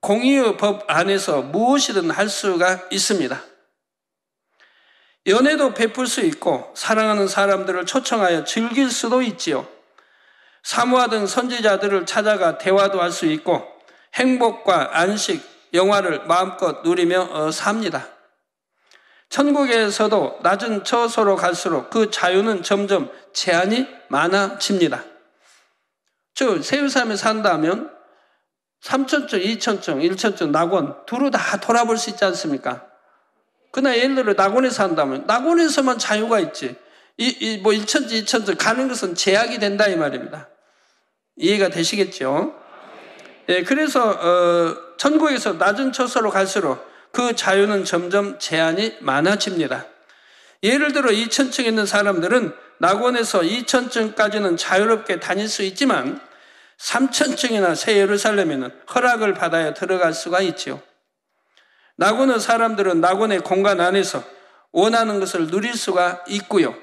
공의의 법 안에서 무엇이든 할 수가 있습니다. 연애도 베풀 수 있고 사랑하는 사람들을 초청하여 즐길 수도 있지요. 사모하던 선지자들을 찾아가 대화도 할 수 있고 행복과 안식, 영화를 마음껏 누리며 삽니다. 천국에서도 낮은 처소로 갈수록 그 자유는 점점 제한이 많아집니다. 즉 세우삼에 산다면 3천층, 2천층, 1천층 낙원 두루 다 돌아볼 수 있지 않습니까? 그러나 예를 들어 낙원에 산다면 낙원에서만 자유가 있지 뭐 1천지 2천지 가는 것은 제약이 된다 이 말입니다. 이해가 되시겠죠? 예, 그래서 천국에서 낮은 처소로 갈수록 그 자유는 점점 제한이 많아집니다. 예를 들어 2천층에 있는 사람들은 낙원에서 2천층까지는 자유롭게 다닐 수 있지만 3천층이나 새 예루살렘에는 허락을 받아야 들어갈 수가 있지요. 낙원의 사람들은 낙원의 공간 안에서 원하는 것을 누릴 수가 있고요.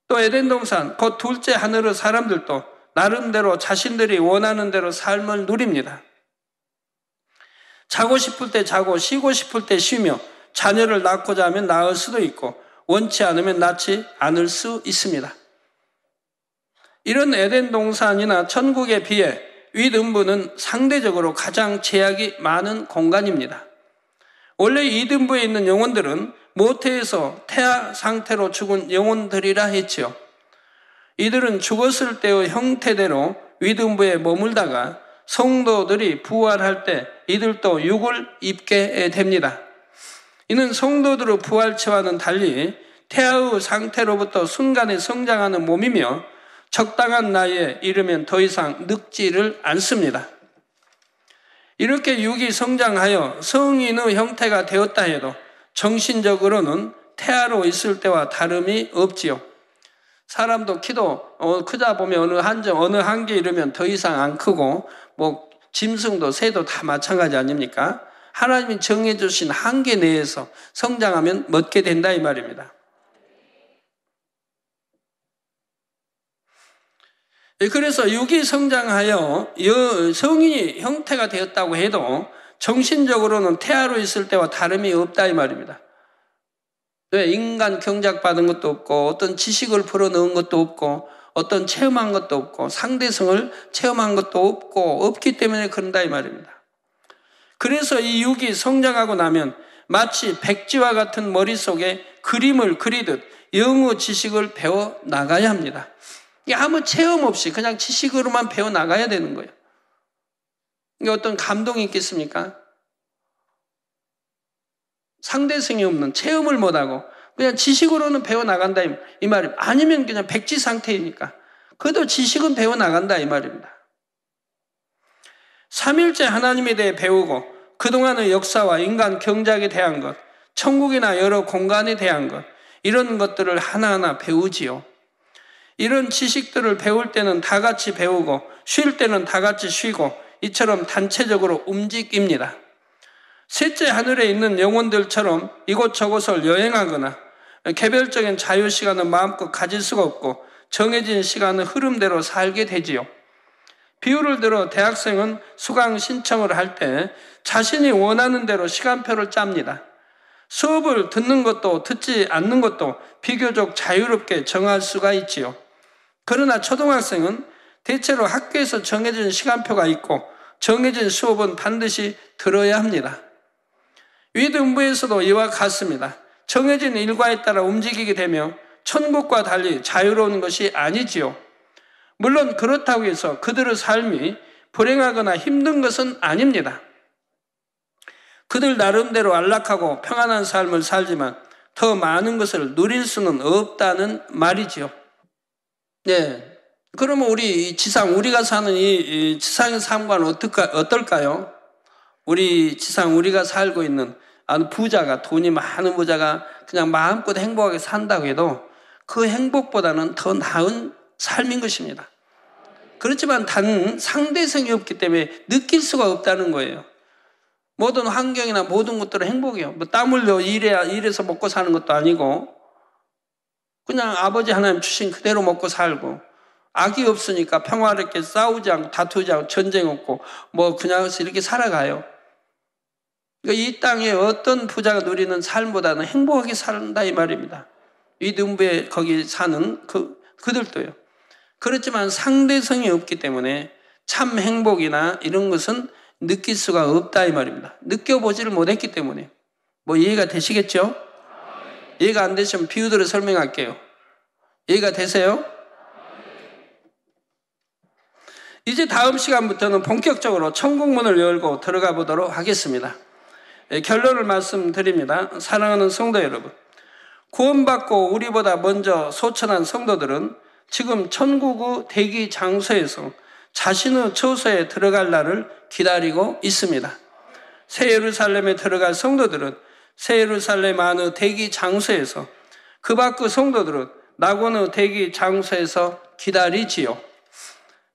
또 에덴 동산, 곧 둘째 하늘의 사람들도 나름대로 자신들이 원하는 대로 삶을 누립니다. 자고 싶을 때 자고 쉬고 싶을 때 쉬며 자녀를 낳고자 하면 낳을 수도 있고 원치 않으면 낳지 않을 수 있습니다. 이런 에덴 동산이나 천국에 비해 위등부는 상대적으로 가장 제약이 많은 공간입니다. 원래 이등부에 있는 영혼들은 모태에서 태아 상태로 죽은 영혼들이라 했지요. 이들은 죽었을 때의 형태대로 위등부에 머물다가 성도들이 부활할 때 이들도 육을 입게 됩니다. 이는 성도들의 부활체와는 달리 태아의 상태로부터 순간에 성장하는 몸이며 적당한 나이에 이르면 더 이상 늙지를 않습니다. 이렇게 육이 성장하여 성인의 형태가 되었다 해도 정신적으로는 태아로 있을 때와 다름이 없지요. 사람도 키도 크다 보면 어느 한계에 이르면 더 이상 안 크고 뭐 짐승도 새도 다 마찬가지 아닙니까? 하나님이 정해주신 한계 내에서 성장하면 멎게 된다 이 말입니다. 그래서 육이 성장하여 성인이 형태가 되었다고 해도 정신적으로는 태아로 있을 때와 다름이 없다 이 말입니다. 왜? 인간 경작 받은 것도 없고 어떤 지식을 불어넣은 것도 없고 어떤 체험한 것도 없고 상대성을 체험한 것도 없기 때문에 그런다 이 말입니다. 그래서 이 육이 성장하고 나면 마치 백지와 같은 머릿속에 그림을 그리듯 영어 지식을 배워 나가야 합니다. 아무 체험 없이 그냥 지식으로만 배워 나가야 되는 거예요. 이게 어떤 감동이 있겠습니까? 상대성이 없는 체험을 못하고 그냥 지식으로는 배워 나간다 이 말입니다. 아니면 그냥 백지 상태이니까 그래도 지식은 배워 나간다 이 말입니다. 삼일째 하나님에 대해 배우고 그동안의 역사와 인간 경작에 대한 것, 천국이나 여러 공간에 대한 것 이런 것들을 하나하나 배우지요. 이런 지식들을 배울 때는 다 같이 배우고 쉴 때는 다 같이 쉬고 이처럼 단체적으로 움직입니다. 셋째 하늘에 있는 영혼들처럼 이곳저곳을 여행하거나 개별적인 자유시간은 마음껏 가질 수가 없고 정해진 시간은 흐름대로 살게 되지요. 비유를 들어 대학생은 수강 신청을 할 때 자신이 원하는 대로 시간표를 짭니다. 수업을 듣는 것도 듣지 않는 것도 비교적 자유롭게 정할 수가 있지요. 그러나 초등학생은 대체로 학교에서 정해진 시간표가 있고 정해진 수업은 반드시 들어야 합니다. 위등부에서도 이와 같습니다. 정해진 일과에 따라 움직이게 되며 천국과 달리 자유로운 것이 아니지요. 물론 그렇다고 해서 그들의 삶이 불행하거나 힘든 것은 아닙니다. 그들 나름대로 안락하고 평안한 삶을 살지만 더 많은 것을 누릴 수는 없다는 말이지요. 네. 그러면 우리가 사는 이 지상의 삶과는 어떨까요? 우리가 살고 있는 부자가, 돈이 많은 부자가 그냥 마음껏 행복하게 산다고 해도 그 행복보다는 더 나은 삶인 것입니다. 그렇지만 단 상대성이 없기 때문에 느낄 수가 없다는 거예요. 모든 환경이나 모든 것들은 행복이에요. 뭐 땀 흘려 일해서 먹고 사는 것도 아니고 그냥 아버지 하나님 주신 그대로 먹고 살고 악이 없으니까 평화롭게 싸우지 않고 다투지 않고 전쟁 없고 뭐 그냥 이렇게 살아가요. 그러니까 이 땅에 어떤 부자가 누리는 삶보다는 행복하게 산다 이 말입니다. 위등부에 거기 사는 그들도요. 그렇지만 상대성이 없기 때문에 참 행복이나 이런 것은 느낄 수가 없다 이 말입니다. 느껴보지를 못했기 때문에. 뭐 이해가 되시겠죠? 이해가 안 되시면 비유들을 설명할게요. 이해가 되세요? 이제 다음 시간부터는 본격적으로 천국문을 열고 들어가 보도록 하겠습니다. 결론을 말씀드립니다. 사랑하는 성도 여러분, 구원받고 우리보다 먼저 소천한 성도들은 지금 천국의 대기 장소에서 자신의 처소에 들어갈 날을 기다리고 있습니다. 새 예루살렘에 들어갈 성도들은 새 예루살렘 안의 대기 장소에서, 그 밖의 성도들은 낙원의 대기 장소에서 기다리지요.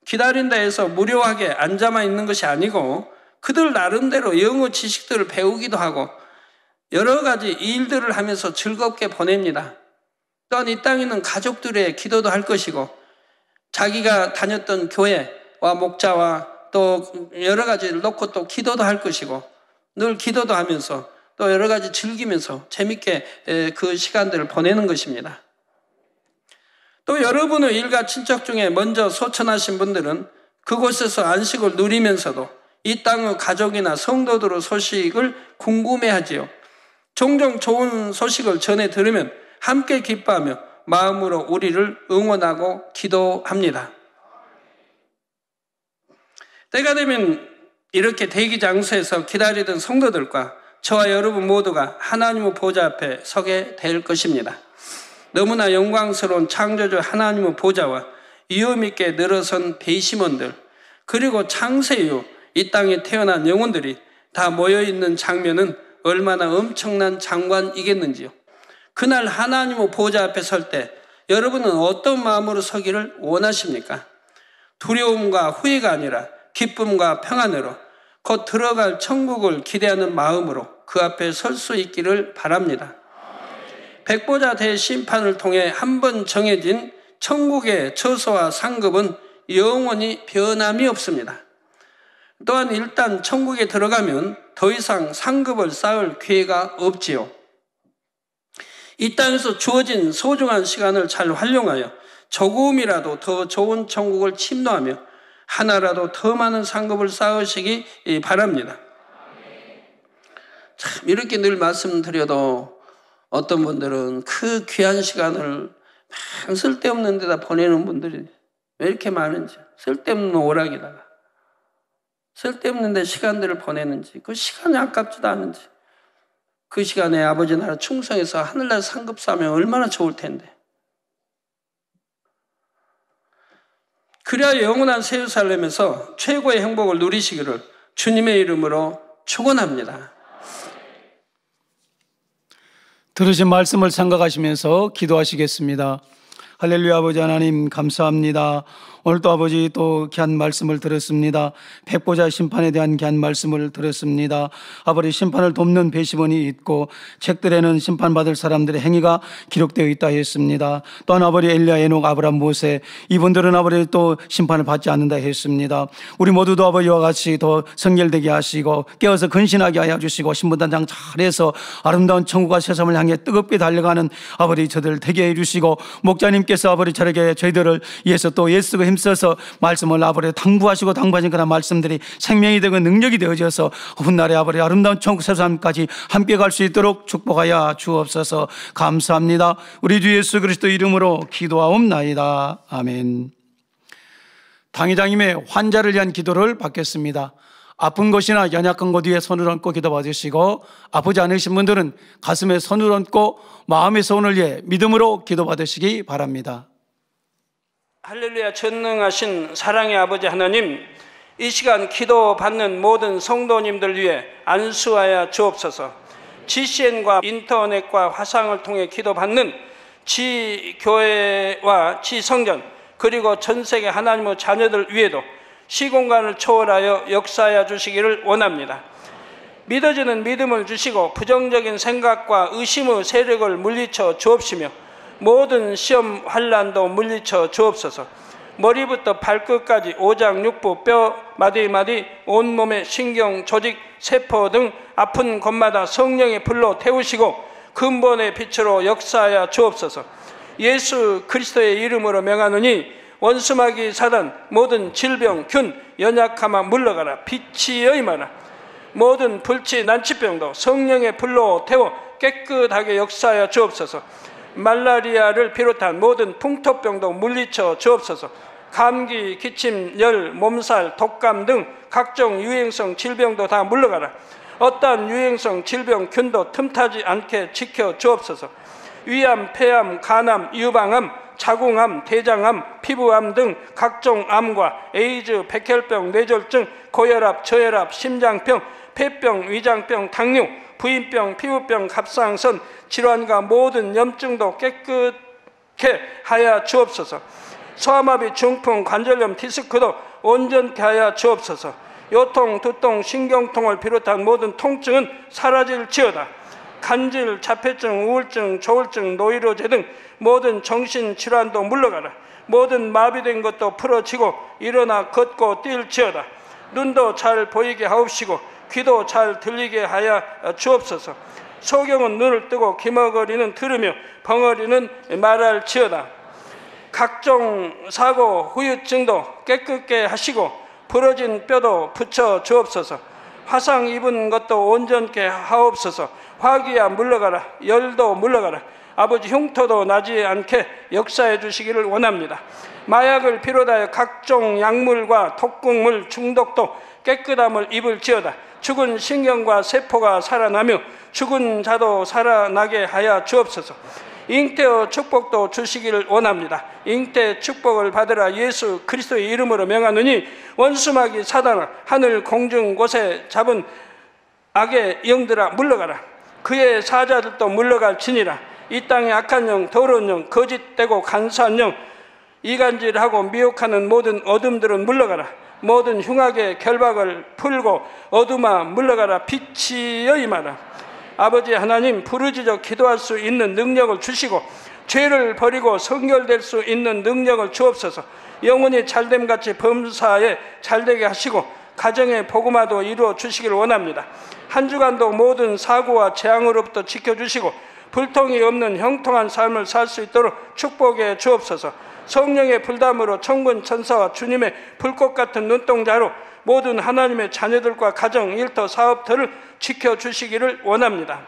기다린다 해서 무료하게 앉아만 있는 것이 아니고 그들 나름대로 영어 지식들을 배우기도 하고 여러 가지 일들을 하면서 즐겁게 보냅니다. 또한 이 땅에 있는 가족들의 기도도 할 것이고 자기가 다녔던 교회와 목자와 또 여러 가지를 놓고 또 기도도 할 것이고 늘 기도도 하면서 또 여러 가지 즐기면서 재밌게 그 시간들을 보내는 것입니다. 또 여러분의 일가 친척 중에 먼저 소천하신 분들은 그곳에서 안식을 누리면서도 이 땅의 가족이나 성도들의 소식을 궁금해하지요. 종종 좋은 소식을 전해 들으면 함께 기뻐하며 마음으로 우리를 응원하고 기도합니다. 때가 되면 이렇게 대기 장소에서 기다리던 성도들과 저와 여러분 모두가 하나님의 보좌 앞에 서게 될 것입니다. 너무나 영광스러운 창조주 하나님의 보좌와 위험 있게 늘어선 배심원들, 그리고 창세 이후 이 땅에 태어난 영혼들이 다 모여있는 장면은 얼마나 엄청난 장관이겠는지요. 그날 하나님의 보좌 앞에 설 때 여러분은 어떤 마음으로 서기를 원하십니까? 두려움과 후회가 아니라 기쁨과 평안으로 곧 들어갈 천국을 기대하는 마음으로 그 앞에 설 수 있기를 바랍니다. 백보자 대심판을 통해 한 번 정해진 천국의 처소와 상급은 영원히 변함이 없습니다. 또한 일단 천국에 들어가면 더 이상 상급을 쌓을 기회가 없지요. 이 땅에서 주어진 소중한 시간을 잘 활용하여 조금이라도 더 좋은 천국을 침노하며 하나라도 더 많은 상급을 쌓으시기 바랍니다. 참 이렇게 늘 말씀드려도 어떤 분들은 그 귀한 시간을 막 쓸데없는 데다 보내는 분들이 왜 이렇게 많은지, 쓸데없는 오락에다가 쓸데없는 데 시간들을 보내는지, 그 시간이 아깝지도 않은지, 그 시간에 아버지 나라 충성해서 하늘나라 상급 쌓으면 얼마나 좋을 텐데. 그래야 영원한 새 예루살렘에서 최고의 행복을 누리시기를 주님의 이름으로 축원합니다. 들으신 말씀을 생각하시면서 기도하시겠습니다. 할렐루야. 아버지 하나님 감사합니다. 오늘도 아버지 또 귀한 말씀을 들었습니다. 백보자 심판에 대한 귀한 말씀을 들었습니다. 아버지 심판을 돕는 배심원이 있고 책들에는 심판받을 사람들의 행위가 기록되어 있다 했습니다. 또한 아버지 엘리야, 에녹, 아브람, 모세 이분들은 아버지 또 심판을 받지 않는다 했습니다. 우리 모두도 아버지와 같이 더 성결되게 하시고 깨어서 근신하게 하여 주시고 신분단장 잘해서 아름다운 천국과 세상을 향해 뜨겁게 달려가는 아버지 저들 되게 해주시고 목자님께서 아버지 저희들을 위해서 또 예수가 힘써서 말씀을 아버지 당부하시고 당부하신 그런 말씀들이 생명이 되고 능력이 되어져서 훗날에 아버지 아름다운 천국 세상까지 함께 갈 수 있도록 축복하여 주옵소서. 감사합니다. 우리 주 예수 그리스도 이름으로 기도하옵나이다. 아멘. 당회장님의 환자를 위한 기도를 받겠습니다. 아픈 곳이나 연약한 곳 위에 손을 얹고 기도 받으시고 아프지 않으신 분들은 가슴에 손을 얹고 마음의 소원을 위해 믿음으로 기도 받으시기 바랍니다. 할렐루야. 전능하신 사랑의 아버지 하나님, 이 시간 기도 받는 모든 성도님들 위해 안수하여 주옵소서. GCN과 인터넷과 화상을 통해 기도 받는 지교회와 지성전 그리고 전 세계 하나님의 자녀들 위에도 시공간을 초월하여 역사하여 주시기를 원합니다. 믿어지는 믿음을 주시고 부정적인 생각과 의심의 세력을 물리쳐 주옵시며 모든 시험 환난도 물리쳐 주옵소서. 머리부터 발끝까지 오장육부 뼈 마디마디 온몸의 신경 조직 세포 등 아픈 곳마다 성령의 불로 태우시고 근본의 빛으로 역사하여 주옵소서. 예수 그리스도의 이름으로 명하노니 원수마귀 사단 모든 질병 균 연약함아 물러가라. 빛이 여임하라. 모든 불치 난치병도 성령의 불로 태워 깨끗하게 역사하여 주옵소서. 말라리아를 비롯한 모든 풍토병도 물리쳐 주옵소서. 감기, 기침, 열, 몸살, 독감 등 각종 유행성 질병도 다 물러가라. 어떠한 유행성 질병 균도 틈타지 않게 지켜 주옵소서. 위암, 폐암, 간암, 유방암, 자궁암, 대장암, 피부암 등 각종 암과 에이즈, 백혈병, 뇌졸중, 고혈압, 저혈압, 심장병, 폐병, 위장병, 당뇨, 부인병, 피부병, 갑상선 질환과 모든 염증도 깨끗게 하여 주옵소서. 소아마비, 중풍, 관절염, 디스크도 온전케 하여 주옵소서. 요통, 두통, 신경통을 비롯한 모든 통증은 사라질지어다. 간질, 자폐증, 우울증, 조울증, 노이로제 등 모든 정신질환도 물러가라. 모든 마비된 것도 풀어지고 일어나 걷고 뛸지어다. 눈도 잘 보이게 하옵시고 귀도 잘 들리게 하여 주옵소서. 소경은 눈을 뜨고 기머거리는 들으며 벙어리는 말할지어다. 각종 사고, 후유증도 깨끗게 하시고 부러진 뼈도 붙여 주옵소서. 화상 입은 것도 온전케 하옵소서. 화기야 물러가라. 열도 물러가라. 아버지 흉터도 나지 않게 역사해 주시기를 원합니다. 마약을 비롯하여 각종 약물과 독극물 중독도 깨끗함을 입을지어다. 죽은 신경과 세포가 살아나며 죽은 자도 살아나게 하여 주옵소서. 잉태의 축복도 주시기를 원합니다. 잉태 축복을 받으라. 예수 그리스도의 이름으로 명하노니 원수마귀 사단아, 하늘 공중 곳에 잡은 악의 영들아 물러가라. 그의 사자들도 물러갈지니라. 이 땅의 악한 영, 더러운 영, 거짓되고 간사한 영, 이간질하고 미혹하는 모든 어둠들은 물러가라. 모든 흉악의 결박을 풀고 어둠아 물러가라. 빛이여 임하라. 아버지 하나님, 부르짖어 기도할 수 있는 능력을 주시고 죄를 버리고 성결될 수 있는 능력을 주옵소서. 영혼이 잘됨같이 범사에 잘되게 하시고 가정의 복음화도 이루어 주시길 원합니다. 한 주간도 모든 사고와 재앙으로부터 지켜주시고 불통이 없는 형통한 삶을 살 수 있도록 축복해 주옵소서. 성령의 불담으로 천군 천사와 주님의 불꽃 같은 눈동자로 모든 하나님의 자녀들과 가정, 일터, 사업들을 지켜주시기를 원합니다.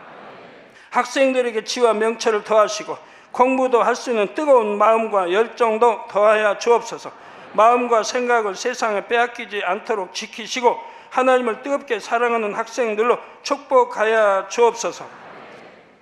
학생들에게 지와 명철을 더하시고 공부도 할 수 있는 뜨거운 마음과 열정도 더하여 주옵소서. 마음과 생각을 세상에 빼앗기지 않도록 지키시고 하나님을 뜨겁게 사랑하는 학생들로 축복하여 주옵소서.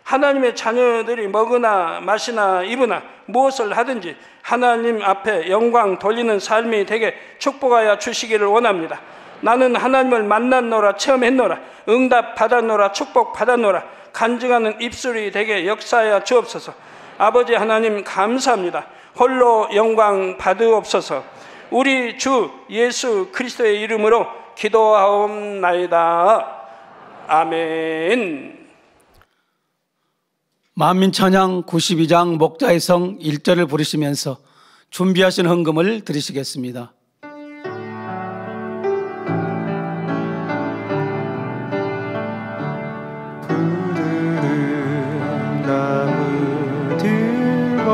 하나님의 자녀들이 먹으나 마시나 입으나 무엇을 하든지 하나님 앞에 영광 돌리는 삶이 되게 축복하여 주시기를 원합니다. 나는 하나님을 만났노라, 체험했노라, 응답 받았노라, 축복 받았노라, 간증하는 입술이 되게 역사하여 주옵소서. 아버지 하나님 감사합니다. 홀로 영광 받으옵소서. 우리 주 예수 그리스도의 이름으로 기도하옵나이다. 아멘. 만민찬양 92장 목자의 성 1절을 부르시면서 준비하신 헌금을 드리시겠습니다. 푸르른 나무들과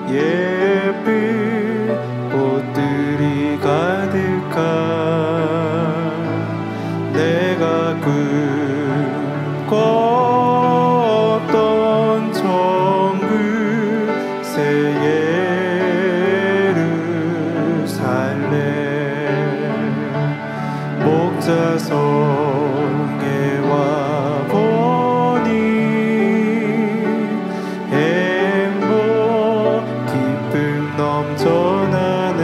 예쁜 꽃들이 가득한 내가 꿈꿔 성에 와보니 행복 기쁨 넘쳐나네.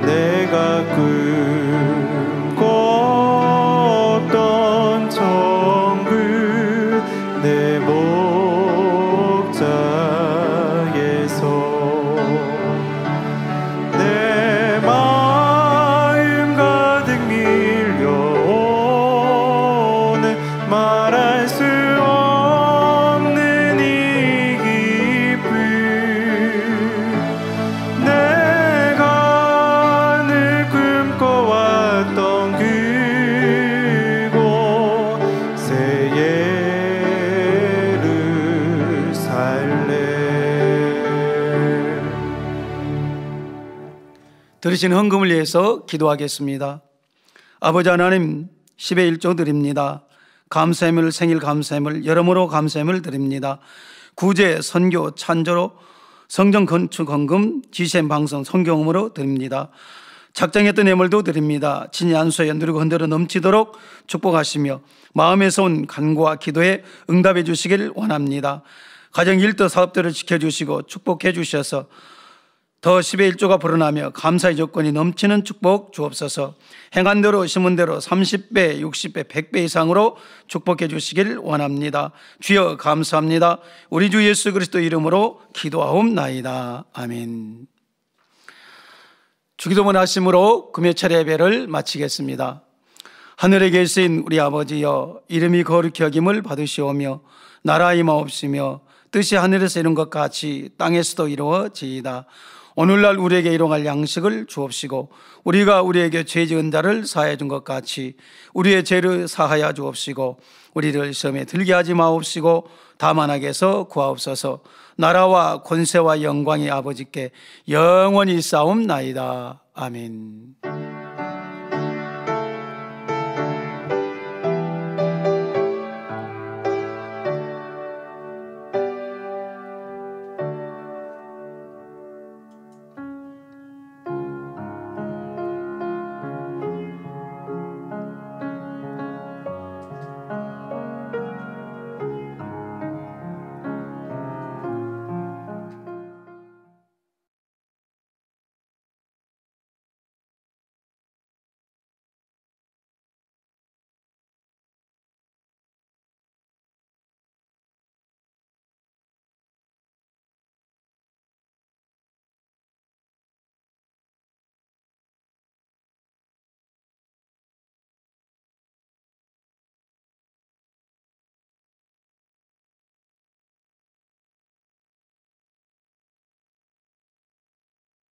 내가 꿈꿨던 천국 내 목자에서 드리신 헌금을 위해서 기도하겠습니다. 아버지 하나님, 10의 1조 드립니다. 감사함을, 생일 감사함을 여러모로 감사함을 드립니다. 구제, 선교, 찬조로 성전 건축 헌금, GCN 방송 성경음으로 드립니다. 작정했던 예물도 드립니다. 친히 안수하여 누리고 흔들어 넘치도록 축복하시며 마음에서 온 간구와 기도에 응답해 주시길 원합니다. 가정 일터 사업들을 지켜주시고 축복해 주셔서 더 10의 1조가 불어나며 감사의 조건이 넘치는 축복 주옵소서. 행한 대로 심은 대로 30배, 60배, 100배 이상으로 축복해 주시길 원합니다. 주여 감사합니다. 우리 주 예수 그리스도 이름으로 기도하옵나이다. 아멘. 주기도문 하심으로 금요 차례 예배를 마치겠습니다. 하늘에 계신 우리 아버지여, 이름이 거룩히 여김을 받으시오며 나라 임하옵시며 뜻이 하늘에서 이룬 것 같이 땅에서도 이루어지이다. 오늘날 우리에게 일용할 양식을 주옵시고 우리가 우리에게 죄 지은 자를 사하여 준 것 같이 우리의 죄를 사하여 주옵시고 우리를 시험에 들게 하지 마옵시고 다만 악에서 구하옵소서. 나라와 권세와 영광이 아버지께 영원히 싸움나이다. 아멘.